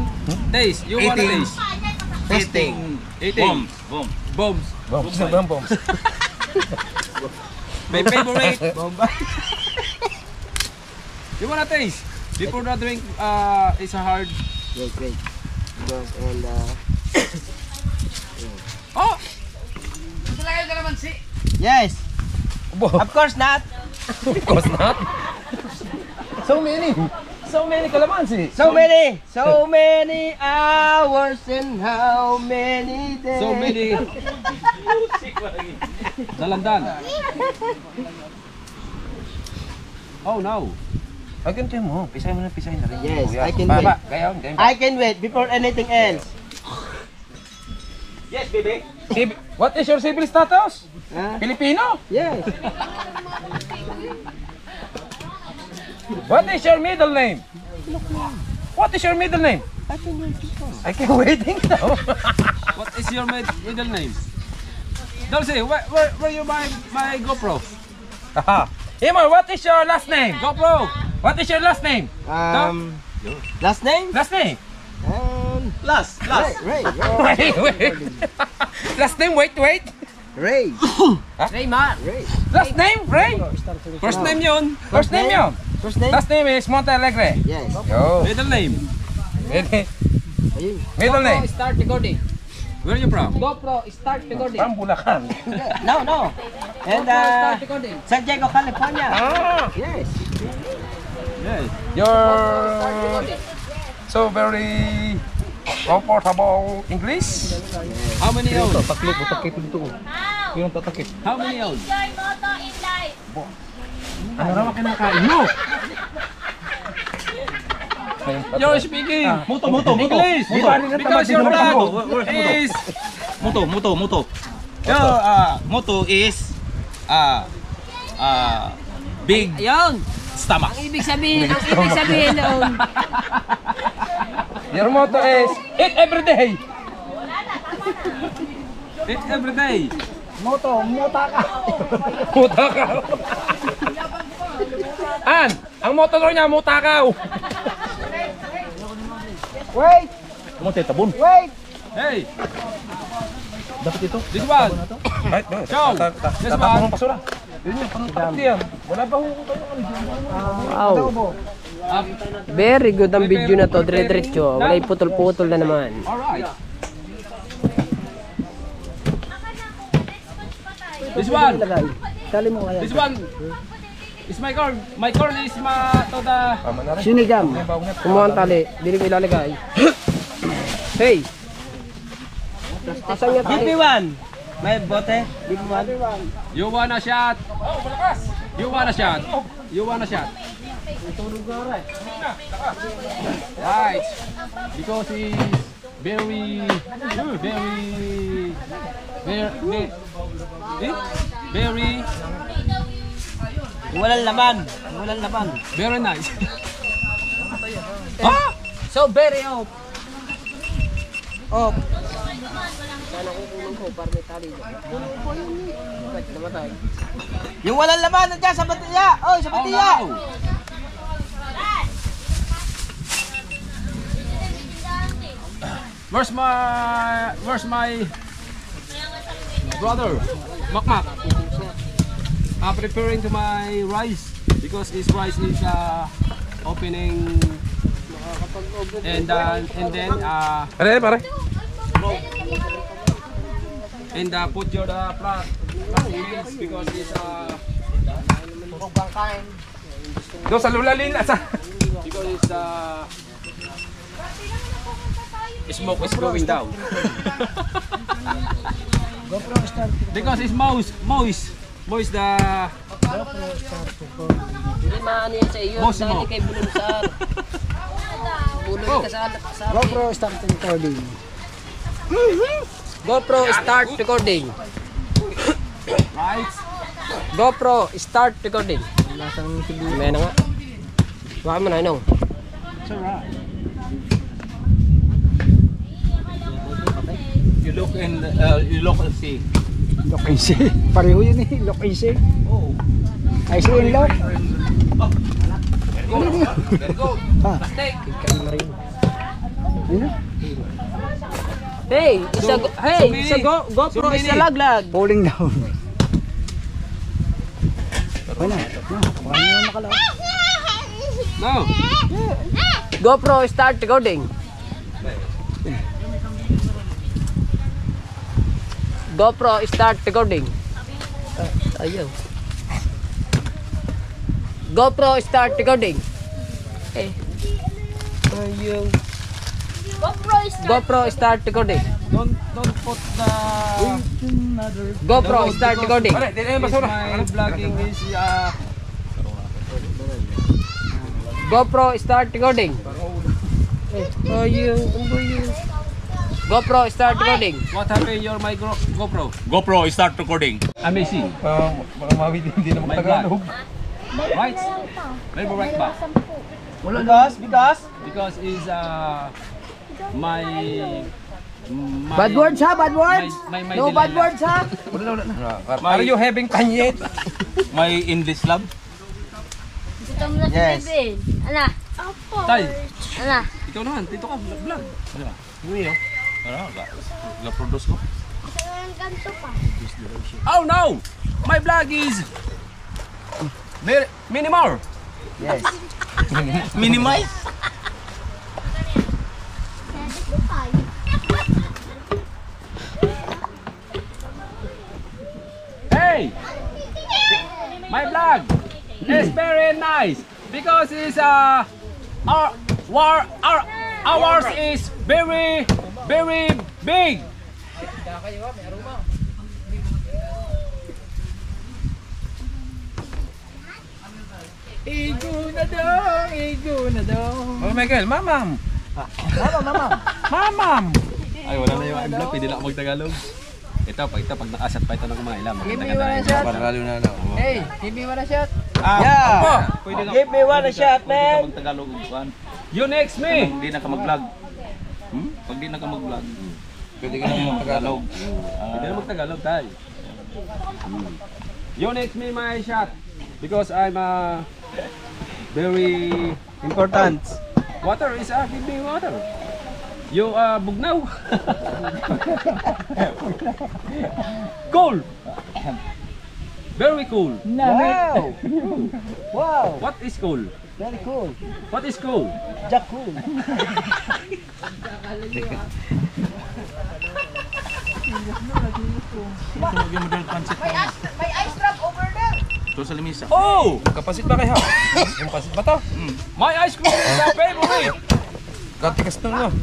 Taste. You wanna Eating. taste? Testing. Eating. Boom. Bombs. Bombs na bang bombs? My favorite. You wanna taste? Before the drink, it's a hard. Wait. And Oh! yes. Of course not. Of course not. So many. So many kalamansi. So many hours and how many days. So many. Dalandan. Oh no. Agante mo. Pisahin mo na pisahin na rin. Yes, Kuya. I can Ba, wait. ba, gayaw, gayaw. I can wait before anything else. Yes, baby. What is your civil status? Huh? Filipino? Yes. What is your middle name? What is your middle name? I can waiting now. What is your middle name? Dulce, where you my GoPro? Aha. Imor, what is your last name? GoPro! What is your last name? Last name? Last name? Last. Ray. Wait. Last name, wait. Ray. Raymar! Last name, Ray. First name yun. First name yun. First name? Last name is Montalegre. Yes. Yo. Middle name. Middle name. Start recording. Where are you from? GoPro, start recording. From Bulacan. No. And start recording. San Diego, California. Ah. Yes. Yes. You're so very comfortable English. How many old? Taklip, tatakip ito. Yung tatakip. How many old? Enjoy moto in life. Ano naman kinakain mo? You're speaking Moto. English because your vlog is Moto. Moto is big Ayun. stomach. Ang ibig sabihin noon. Your motto is eat every day. eat every day. Muta ka. Ang motto daw niya, mutakaw. Wait. Moto tabon. Wait. Hey, Dapat ito. this one. Right, no. Ciao. This Tatapang one. ng basura. Yun yung pang yan. Wala ba ho Wow. Very good ang video na to, dire-diretso. Wala putol-putol na naman. Alright. This one. Tali mo kaya. This one is my corn. My corn is to the Tama na rin. Sinigam. Kumuha ang tali. Dili ko ilalagay. Hey. Asan nga tali? Give me one. May bote. Give me one. You wanna shot? You wanna shot? You wanna shot? Right. Because he's very Walang laman. very nice. So very off. Off. Sana kukulong ko para may tali. Kulong ko yun eh. Bakit namatay? Yung walang laman nandiyan sa batiya. Oy, sa Oh batiya. no. Where's my brother? Makmak. Preparing to my rice because this rice is opening and then Pare. and put your plastic because it's Doon sa lulalin. because it's smoke is going down. Because it's moist the Hindi maano yan sa iyo. Boss mo. Dahil kay bulong sa bulong ka sa GoPro start recording. GoPro start recording. right. GoPro start recording. May na nga. Baka mo na inong. You look and see. Lock and see. Pareho yun eh. Lock and see. I see and lock. Very good. Ha. Plastic. Yun na. Hey, isa GoPro, isa laglag. Falling down. Wala. Baka nyo makalaw. No. GoPro, start recording. GoPro, start recording. Ayaw. GoPro, start recording. Eh. Ayaw. GoPro, start recording. Don't put the... GoPro, start recording. My vlogging is GoPro, start recording. Ayaw. GoPro, start recording. what happened your my GoPro? GoPro, start recording. Amazing. Baka mawid hindi na My Tagalog. Right? Maybe right back. Because is my Bad words ha, bad words. my No bad words ha. Are you having fun yet? My English love. Yes. Ala. Tay, Ala. ikaw naman, dito ka, vlog. Ano? Ga-produce ko. Ganto pa. Oh no! My vlog is minimal. Yes. Minimize. Hey! My vlog is very nice because it's ours is very big. Igo na dong. Oh, Michael, mamam. Ay, wala na yung vlog, pwede na ako mag-Tagalog. Ito, pag nakasat pa ito ng mga ilang, maganda na yun. Para lalo na. Hey, give me one shot. Yeah. Pwede na, Give me one shot, Pwede ka man. mag-Tagalog. Juan. you next me! Pag di na ka mag-vlog. Pag di na ka mag-vlog. Pwede ka naman Tagalog. Pwede na mag-Tagalog tayo. You next me my shot because I'm very Important. water is give me water. You bugnaw. Cool. Very cool. Wow. Wow. What is cool? Very cool. What is cool? Jack cool. Ito sa limisa. Oh, Kapasit ba kayo? Yung pasit ba to? my ice cream is a favorite. Katikas na no.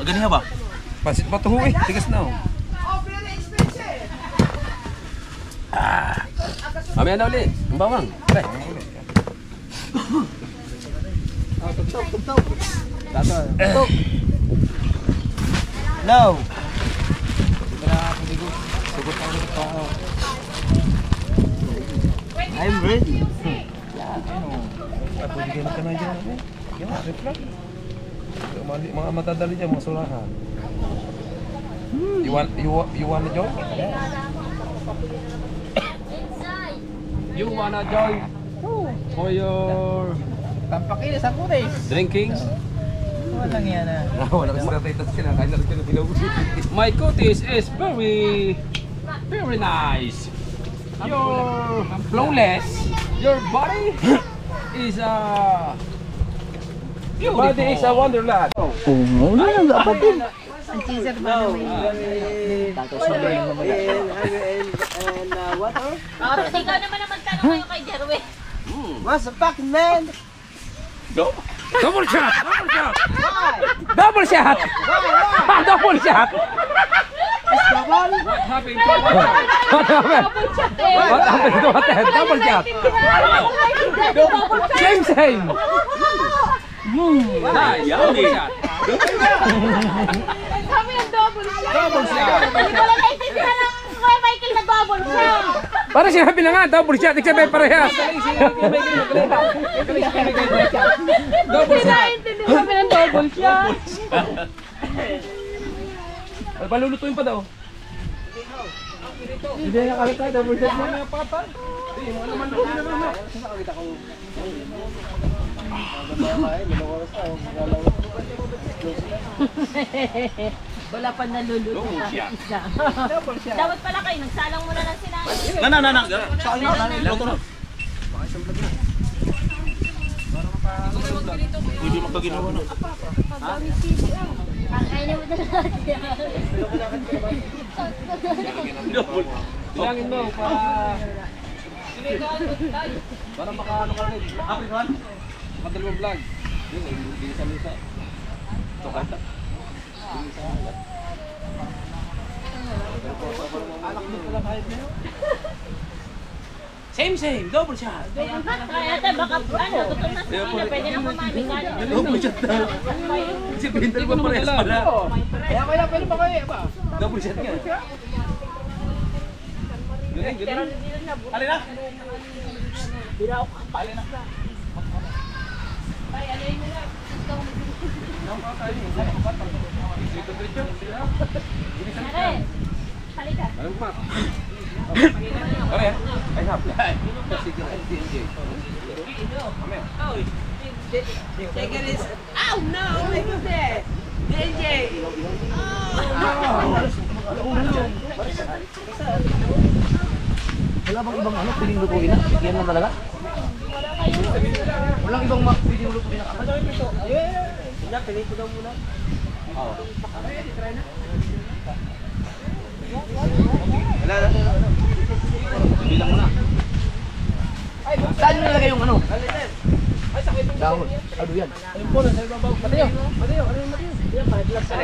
Ganiha ba? Pasit ba to huy? Tigas na. Mamaya na ulit. Ang bawang. Pre. No. I'm ready. Pwede ka na dyan. Yan, reflect. Mga matadali dyan, mga surahan. You want a job? You wanna join for your Pampakilis ako eh. drinking? Walang yan ah. Wala kasi natay-tas ka na. Kain na rin ka na bilog. My cuties is very nice. Your flawless. Your body is your body is a wonderland. Ang teaser ba naman Water. Ikaw naman ang magtanong kayo kay Jerwin. What's the fucking man? Double shot! Double shot! Double shot! What happened to water? What happened to water? Double shot! Same! Double shot! Kami ang double shot. Double shot! Hindi ko lang naintindihan ng Kuya Michael na double shot. Para sinabi na nga, double shot, iksabi parehas. Double Hindi shot. naintindihan kami ng double shot. Palulutuin pa daw. Hindi na kalita, double shot mo na patay. Hindi mo naman loob na naman. Wala pa naluluto na isa. Dapat pala kayo, nagsalang muna ng sinangin. Saan na? Luto na. Pwede magpaginawa na. Kakainin mo na lahat. Bilangin mo para makaano ka rin. African? Makadalawang vlog. Yun, hindi sa lusa. Ito kanta. Same, double shot. Kaya ate, baka ano, tutong na sa kanya, pwede na kumami ka. Double shot na. Si Pintel pa parehas pala. Kaya pwede ba kayo ba? Double shot nga. Galing, galing. Alin na? Ate, halika. Alam mo, pare, ay hap. Sige, DJ. Wala bang ibang ano, piling lutuin na? Yan lang talaga? Walang ibang piling lutuin na kapag. Bilang mo na. Saan nyo nalagay yung ano? Dahon. Ano yan? Ayun po, nasa ibabaw. Matayo. Ano yung matayo? Yan, kahit lang sa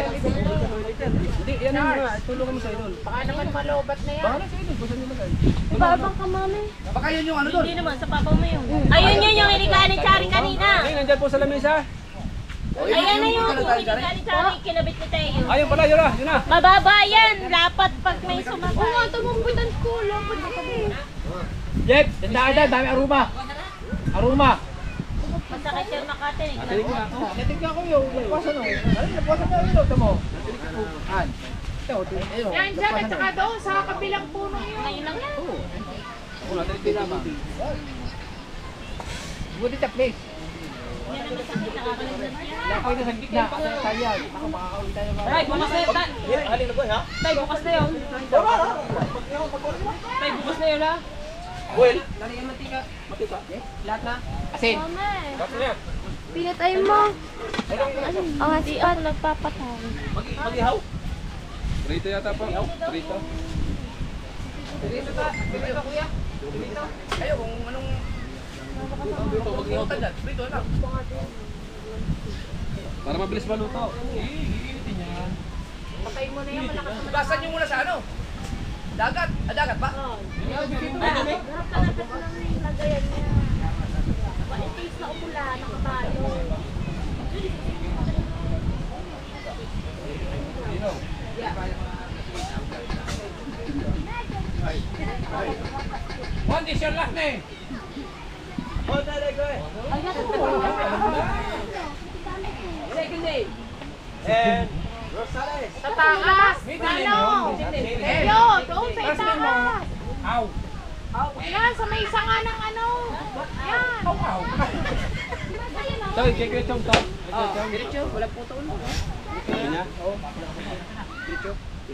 hindi, yan yung mga. Tulungan mo sa idol. Baka naman malobat na yan. Baka na sa idol. Basta nyo nalagay. Babang ka, mami. Baka yun yung ano doon. Hindi naman, sa papa mo yun. Ayun yun yung inigaan ni Chari kanina. Ay, nandyan po sa lamesa. Ayan na yung inigaan ni Chari, kinabit ni Teo. Ayun pala, yun na, yun na. Mababa yan, dapat pag may sumakay. Oo nga, tumumputan ko, lapad na kami. Jeff, tandaan dyan, dami aruma. Aruma. Masakit yung makatin. Atinig ko na. Natigyan ko yung lapasan o. Ano yung lapasan na rin? Ito mo. Han. Ito. Yan dyan, at saka doon, sa kabilang puno yun. Ngayon lang yan. Ako na, atinig ko na. Buti sa place. Yan ang masakit, nakakalimutan yan. Pwede sa gitna. Kaya, baka makakawin tayo mga. Tay, bukas na yun. Alin na ba ha? Tay, bukas na yun. Tay, bukas na yun ha. Well, Lari yung mantika. Mantika? Lahat na? Asin. Mama, pinatay mo. Ang asian, nagpapatay. mag-ihaw. Rito yata po. Rito. Dito ta. Dito kuya. Dito. Ayo kung anong Dito, mag-ihaw. Dito na. Para mabilis maluto. Patay mo na yan, malakas na. Basan nyo muna sa ano? Dagat. Dagat ba? Harap ka na kasi ng lagayan niya. Maitis na upula, nakabayo. One is your last name. Second day. Sa taas! Ano? Eyo, doon sa itaas! Ow. Yan, sa may sanga ng ano. Yan. Tay, kay Kuya Chong to. Diretso. Walang puto ulo. Kanya?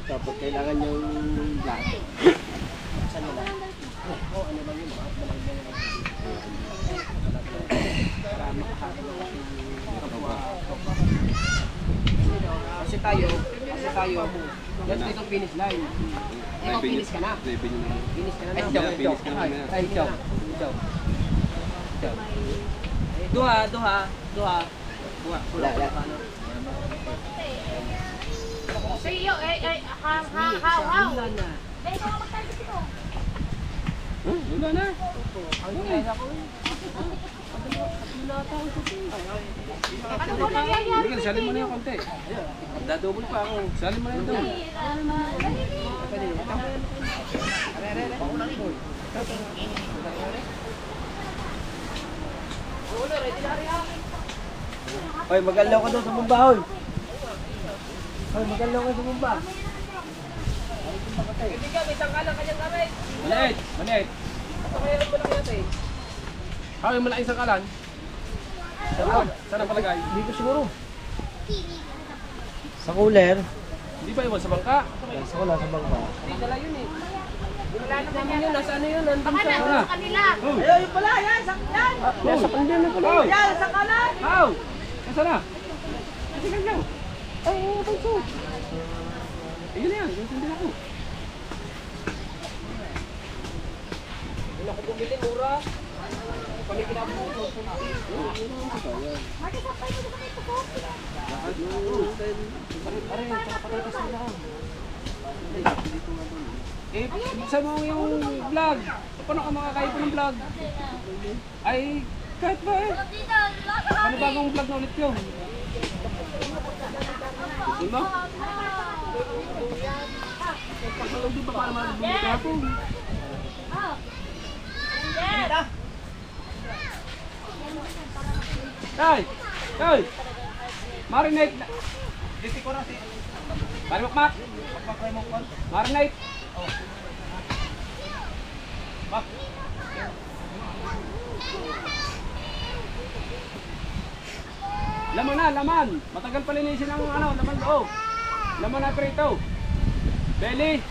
Tapos kailangan yung black. Kasi tayo, yan dito finish line. Ikaw finish ka na. Finish ka na. Finish ka na. Ay, finish ka na. Ay, ikaw. Duha. Wala. Siyo, how. Eh, ikaw magtayo dito. Wala na. Ano ko nangyayari? Sige, salin mo na yung konti. Dadouble pa ako. Salin mo na yung doon. Hoy, magalaw ka daw sa bumba, hoy. Hoy, magalaw ka sa bumba. Maliit. Kaya mo lang isang kalan. Saan ang palagay? Dito siguro. Sa cooler. Hindi ba iwan sa bangka? Nasa wala sa bangka. Hindi dala yun eh. Wala namin yun. Nasa ano yun? Nandun Baka sa... na, sa kanila. Nasa kanila na pala. Yan, sa kanan! How? Nasaan na? Sige lang. Ay, bunso. Ayun na yan, yung sandin ako. Wala ko bumili, mura. Kami kinabuto. Eh, sa mo yung vlog. Paano ka makakaipon ng vlog? Ay, kahit ba eh. Ano bagong vlog na ulit yun? Gusto mo? Hindi ba para bumili ka po? Tay! Tay! Marinate! Dito ko na si... Mak! Marinate! Mak! Laman na, laman! Matagal pa linisin ang ano, laman loob. Laman na prito. Belly!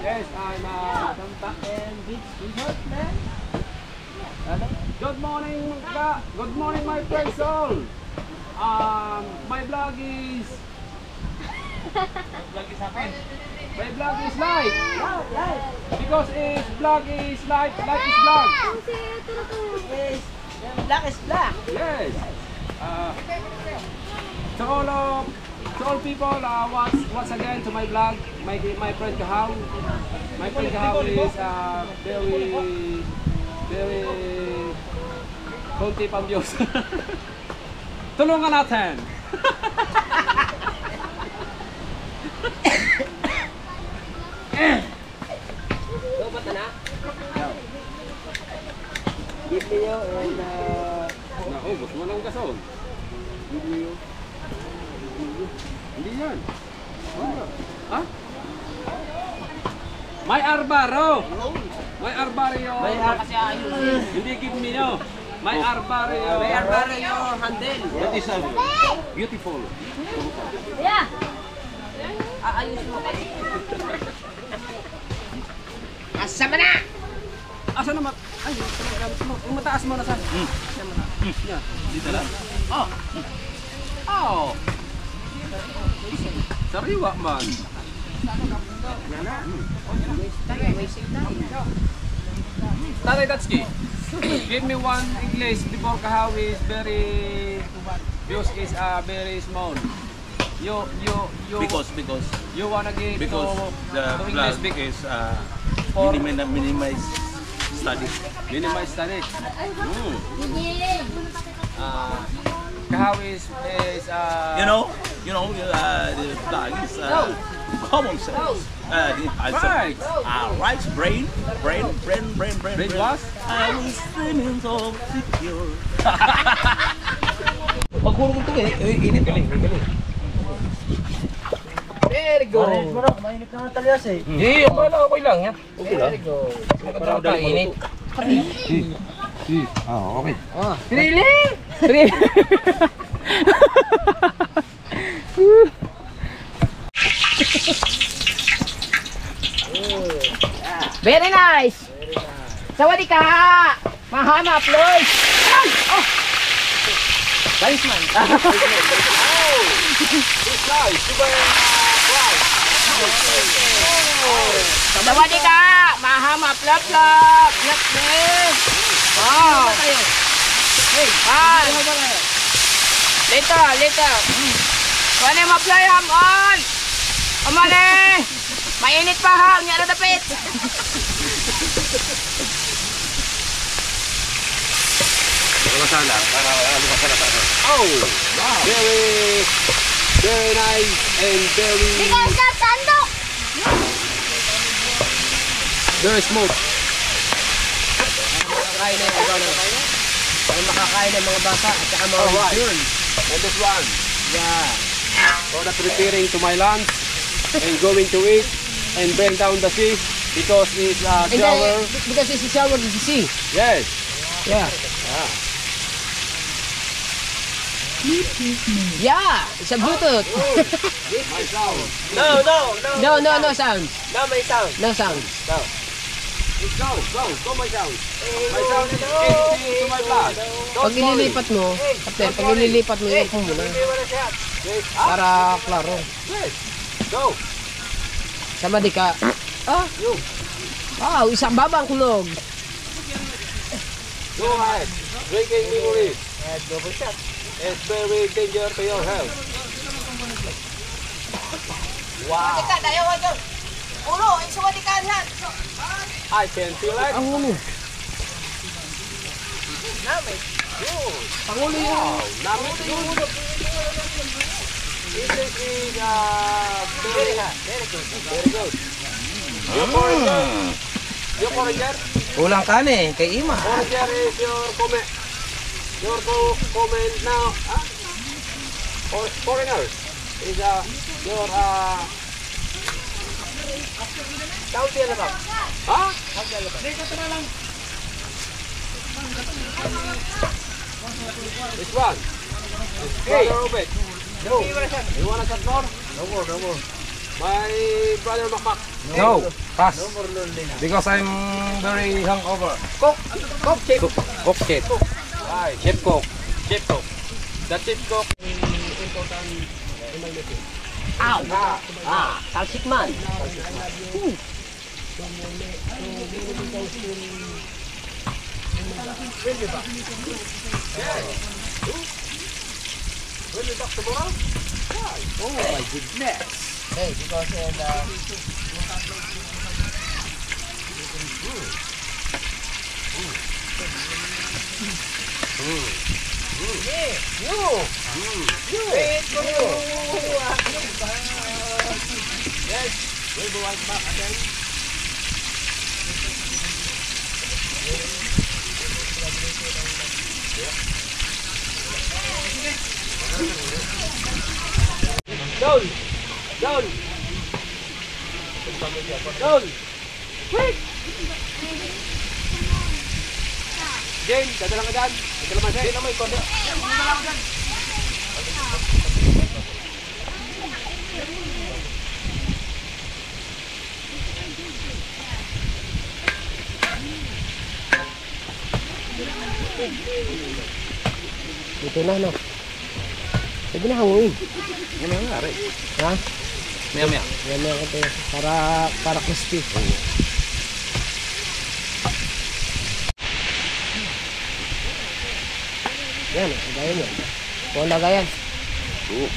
Yes, I'm Santa and Beach Resort, man. Good morning, good morning, my friends all. My vlog is... My vlog is live. Because is vlog is live, life is vlog. Black is black. Yes. To all people, once again to my vlog, my friend Kahaw. My friend Kahaw is very konti pang Diyos. Tulungan natin. Go, bata na? Give me yo and Naubos mo ng gasol. Hindi yan. Ha? May arbaro. May arbario. kasi ayun. Hindi give me yo. May arbario. May arbaro yung handle. That is beautiful. Yeah. Aayos mo kasi. Asa mo na! Asa naman? Ay, yung mataas mo na sa. Yeah. Dito lang. Oh. Oh. Sariwa man. Tatay Tatsuki, give me one English before Kahaw is very... Views is very small. You Because you wanna give the to English vlog big is for minimize study. minimize study. Kahaw is You know, the vlog is common sense. Right. Right, brain. Brain was? I was dreaming of secure. Pagkulong ito init. Galing. Very good. Mainit na ng talyas eh. Hindi, okay lang yan. Very good. Init. Okay. Really? Very nice. Sawadee ka. Mahama, Floyd. Oh. Nice man. Sawadee ka. Mahama, plop plop. Yes. Oh. Hey, later. Kunin mo play ham on. Amane. Mainit pa ha, ang nyaro dapit. Oh, wow. Very nice and Because that's sandok. very smooth. Makakain na yung ano. Makakain ng mga bata at saka mga Alright. yun. And this one, Yeah. for the preparing to my lunch and going to eat and bring down the sea because it's a And shower. then, because it's a shower, you see. Yes. Yeah. Yeah, it's a Bluetooth. My sound. No sound. No sound. Go, my sound. My sound is anything to my blood. Pag ililipat mo, Kapten, pag ililipat mo, iwan mo muna. Para klaro. Go. Sama di ka. Ah, wow, isang babang kulog. Go ahead. Drinking memories. It's very dangerous to your health. Wow. I can feel it. Ang ulo. Pangulo yun. Wow. Namit yun. This is very good. Very good. Your foreigner. Your foreigner. Kulang ka na kay Ima. Foreigner is your comment. Your comment now. Or foreigner is your Saudi Arabia. Ha? This one. Hey. Brother Obed. No. You wanna shut door? No more. My brother Makmak. No, pass. Because I'm very hungover. Cook chip. Cook chip. Right. Chip cook. Chip cook. The chip cook. Ow! Talsik man. Will be back tomorrow? Oh my goodness. Hey, because We'll be right back again. Down! Quick! Jane, dadala ka dyan. Dadala man siya. Jane, may konti. Dadala ka dyan. dito na, no? Pwede na hanguin. Ano yung nangyari? Ha? Maya. Yan na ito. Para crispy. Yan, lagayan yan. Kung lagayan. Wait.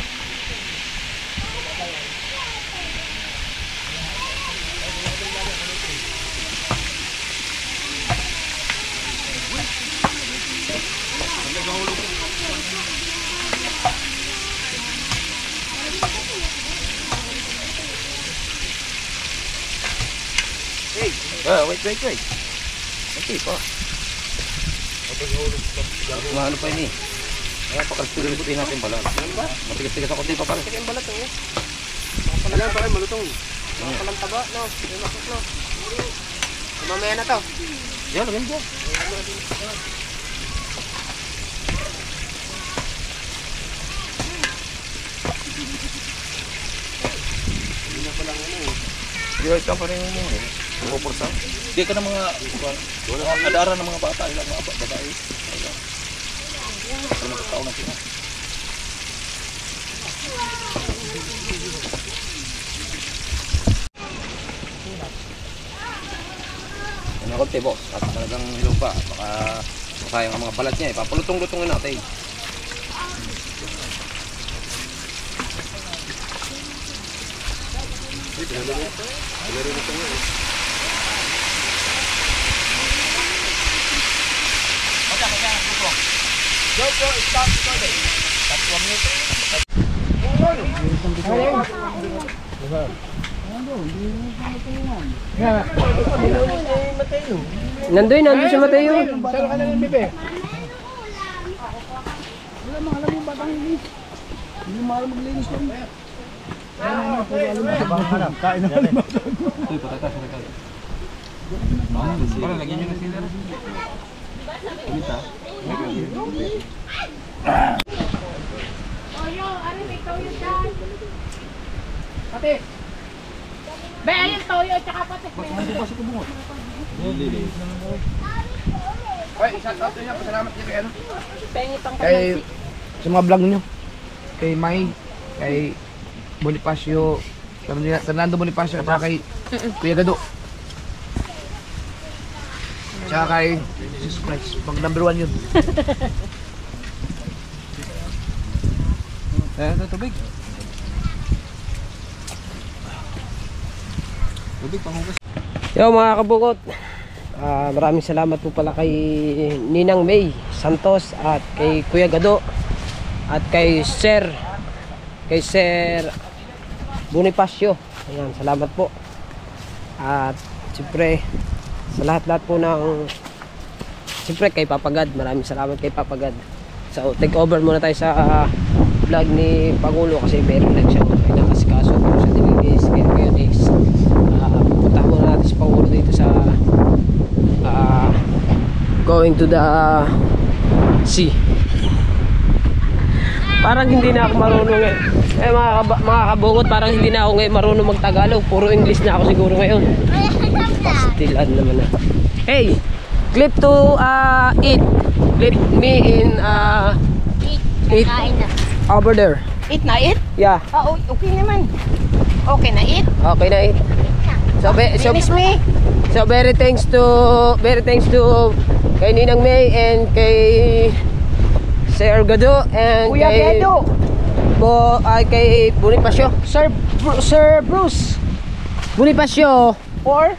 Okay pa. Ano pa ini? Kaya pakalitin natin balat. Matigas-tigas ako din pa pala. Sige ang balat, oh. Alam pa kayo, malutong. Palang taba, no? May makos, no? Mamaya na to. Yan, lagyan dyan. Di ba ito pa rin yun eh? Pupursa. Hindi ka ng mga adara ng mga bata, ilang mga babae. Pero nakatao na sila. Yan ako, boss. At talagang lupa. Baka sayang ang mga balat niya eh. Papalutong-lutongin natin. Nandun si Mateo. Saan ka na yung bibe? Kain na naman. Uy, patatas na kayo. Parang lagyan nyo na sila. Kumita. Pati. Be, ayun toyo at saka pati. Ay, shout out niya. Pasalamat niya kay ano. Pengi pang Kay sa mga vlog niyo. Kay May, kay Bonifacio, Fernando Bonifacio at saka kay Kuya Gado. Tsaka kay Jesus Christ, pag number 1 yun. Ito tubig. Tubig panghugas. Yo mga kabukot, maraming salamat po pala kay Ninang May Santos at kay Kuya Gado at kay Sir Bonifacio. Ayan, salamat po. At siyempre sa lahat-lahat po ng siyempre kay Papagad, maraming salamat kay Papagad. So take over muna tayo sa vlog ni Pangulo kasi meron lang siyang pinakasikaso pero sa dilinis kaya ngayon is pupunta muna natin si Pangulo dito sa going to the sea. Parang hindi na ako marunong mga kabungot, parang hindi na ako ngayon marunong magtagalog, puro English na ako siguro ngayon. Pastilan naman na. Hey, clip to eat. Clip me in eat over there. Eat na eat? Yeah. Okay naman. Okay na eat. Okay na eat. Finish me. So very thanks to kay Ninang May and kay Sir Gado and Kuya kay Gado. Kay Bonifacio. Sir Bruce. Bonifacio. Or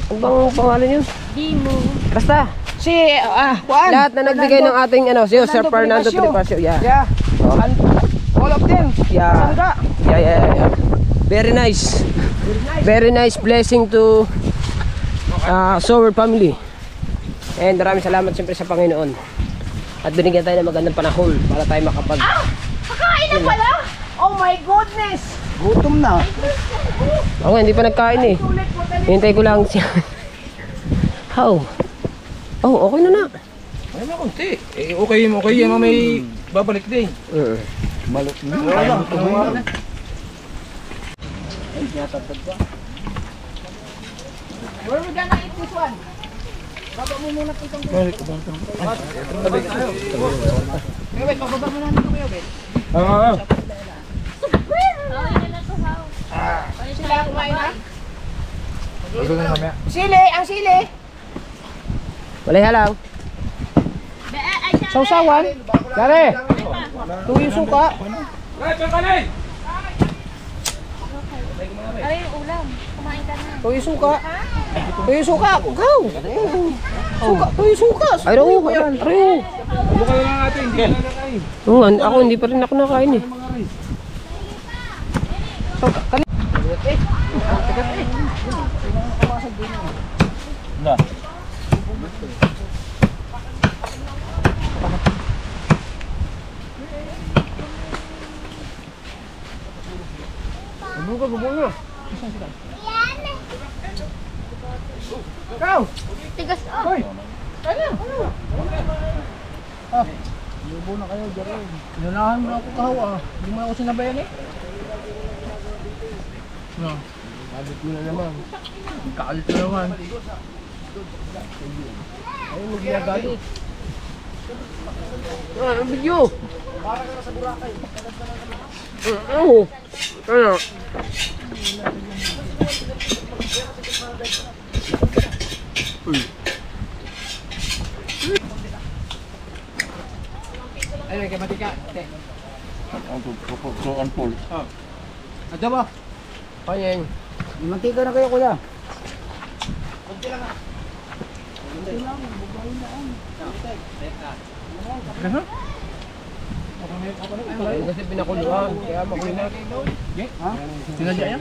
Ano bang pangalan yun? Dimo. Basta. si Juan. Lahat na nagbigay ng ating Sir Fernando Bonifacio. Yeah. Yeah. All of them. Yeah. Sangga. Yeah. Very nice. Very nice blessing to Sower family. And maraming salamat siyempre sa Panginoon. At binigyan tayo ng magandang panahon para tayo makapag... Kakain na pala? Oh my goodness. Gutom na. Ako hindi pa nagkain eh. Hintay ko lang siya. How? Oh, okay na. Ay na konti. Okay yan, may babalik din. Malot na. Where we gonna eat this one? Baba mo muna itong Wait, pababa mo na nito kayo, wait. Sila kumain na? Sili, ang sili. Wala lang. Sausawan. Dare. Tuyo suka. Ay, ulam. Kumain ka na. Tuyo suka. Tuyo suka. Go. Suka, tuyo suka. Ay, oo. Ay, Bukay lang natin, hindi na nakain. oo. Ako hindi pa rin ako nakain eh. Go. Tigas. Hoy. Ano? Lubo na kayo, Jerome. Inunahan mo na ako kahawa. Hindi mo ako sinabayan eh. No. Kabit mo na naman. Kaalit na naman. Ayun, mag-iagalit. Ang video. Oo. Ano? Ayun, kay Matika. Ada ba? Ayan. Mantika na kayo kuya. Kasi pinakuluan. Kaya makulit. Sinadya yan?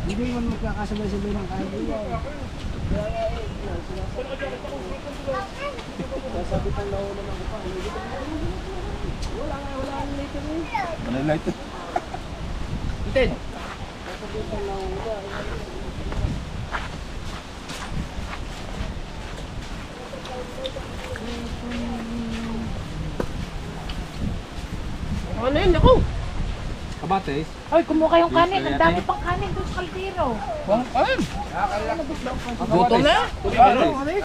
Hindi mo magkakasabay-sabay ng kain. Itin. Ano yun? Ako! Kabates. Ay, kumuha kayong kanin. Ang dami pang kanin doon sa kaldero. Ayun! Gutom na?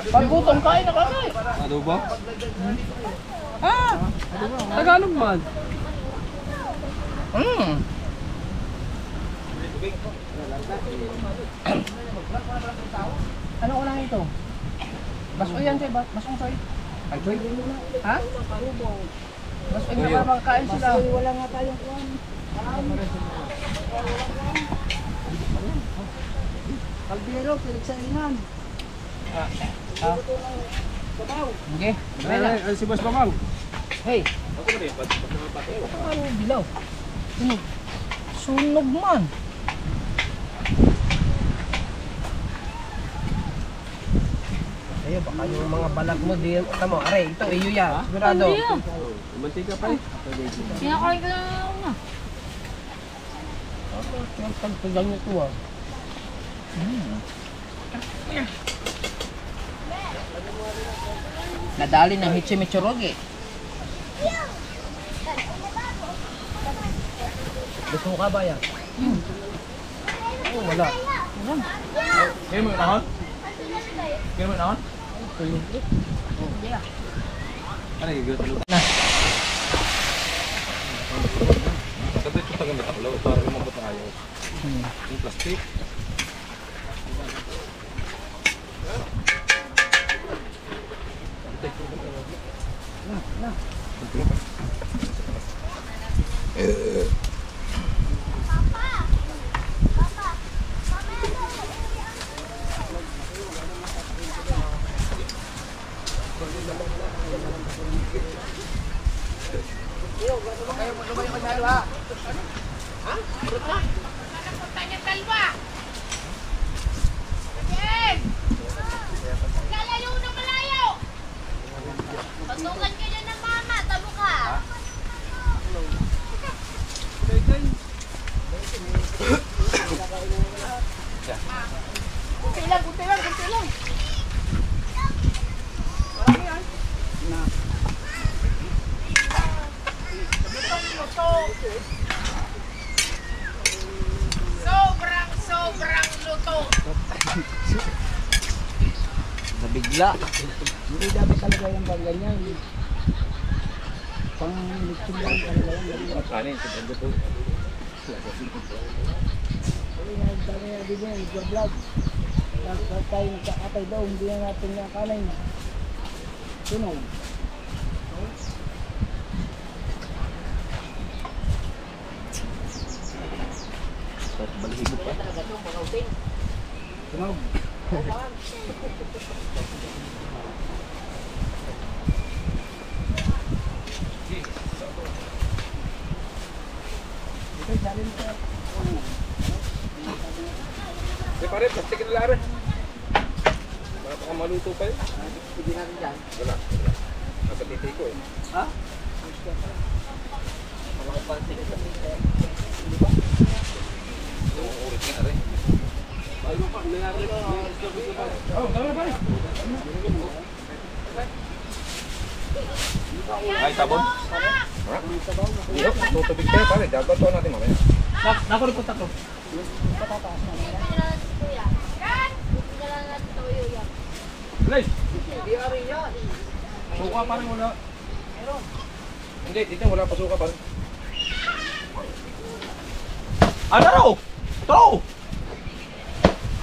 Pag gutom, kain na kakain. Adobo? Ah! Tagalog man. Ano ulang ito? Baso yan, Choy. Basong Choy. Ay, Choy. Ha? Baso yan para makakain sila. Wala nga tayong kuwan. Kaldero, pinagsainan. Okay. Ay, si Boss Bamang. Hey. Ano bilaw? Sunog man. Ayo, baka yung mga balat mo di tamo, are, ito iyo yan. Sigurado. Mantika pa eh. Kinakain ko na ako na. Pagtagal niyo to ah. Nadali ng Hichimichorogi. Gusto ka ba yan? Oh, wala. Kaya mo nahon? Kaya mo nahon? Ano yung gawin? Sabi ito tagamit ako lang para lumabot na ayaw. Yung plastic. Lalayo na malayo! Pagtungan ka dyan ng mama, tabo ka! Kunti lang. Sobrang luto. Nabigla. Hindi dapat talaga yung bang ganyan. Pang lechon lang talaga yan. Kanin, sigurado po. Kaya nga, dami na din yan, vlog. Tapos tayo nagkakatay daw, hindi na natin yung kanin. Tunog. Balihibo pa. Tunog. Ito, dali mo ka. Pare, plastic na laro. Baka maluto pa yun. Hindi natin dyan. Wala. Nasa titi ko eh. Ha? Yung urit nga rin. Ay, sabon. Ha? Iyo, tutubig tayo pare. Dapat natin mamaya. Nakulog ko tatlo. Play! Suka pa rin wala. Hindi, dito wala pa suka pa rin. Ano raw? Ito!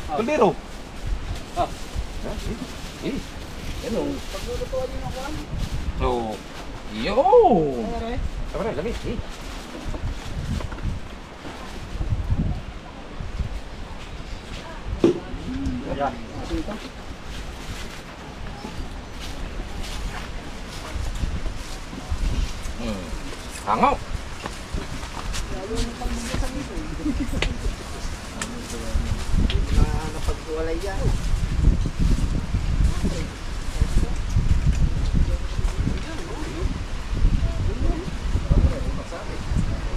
Kaldero! Ano? So, yo! Tama na, lamig. Hangaw! Napagwalay yan.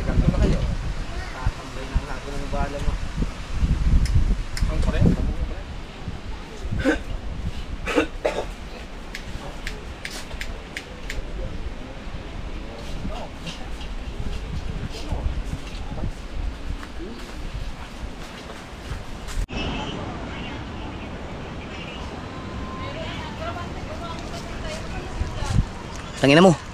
Ganto na kayo. Tatambay ng lahat ng bala mo. Ang pare? Tangina mo.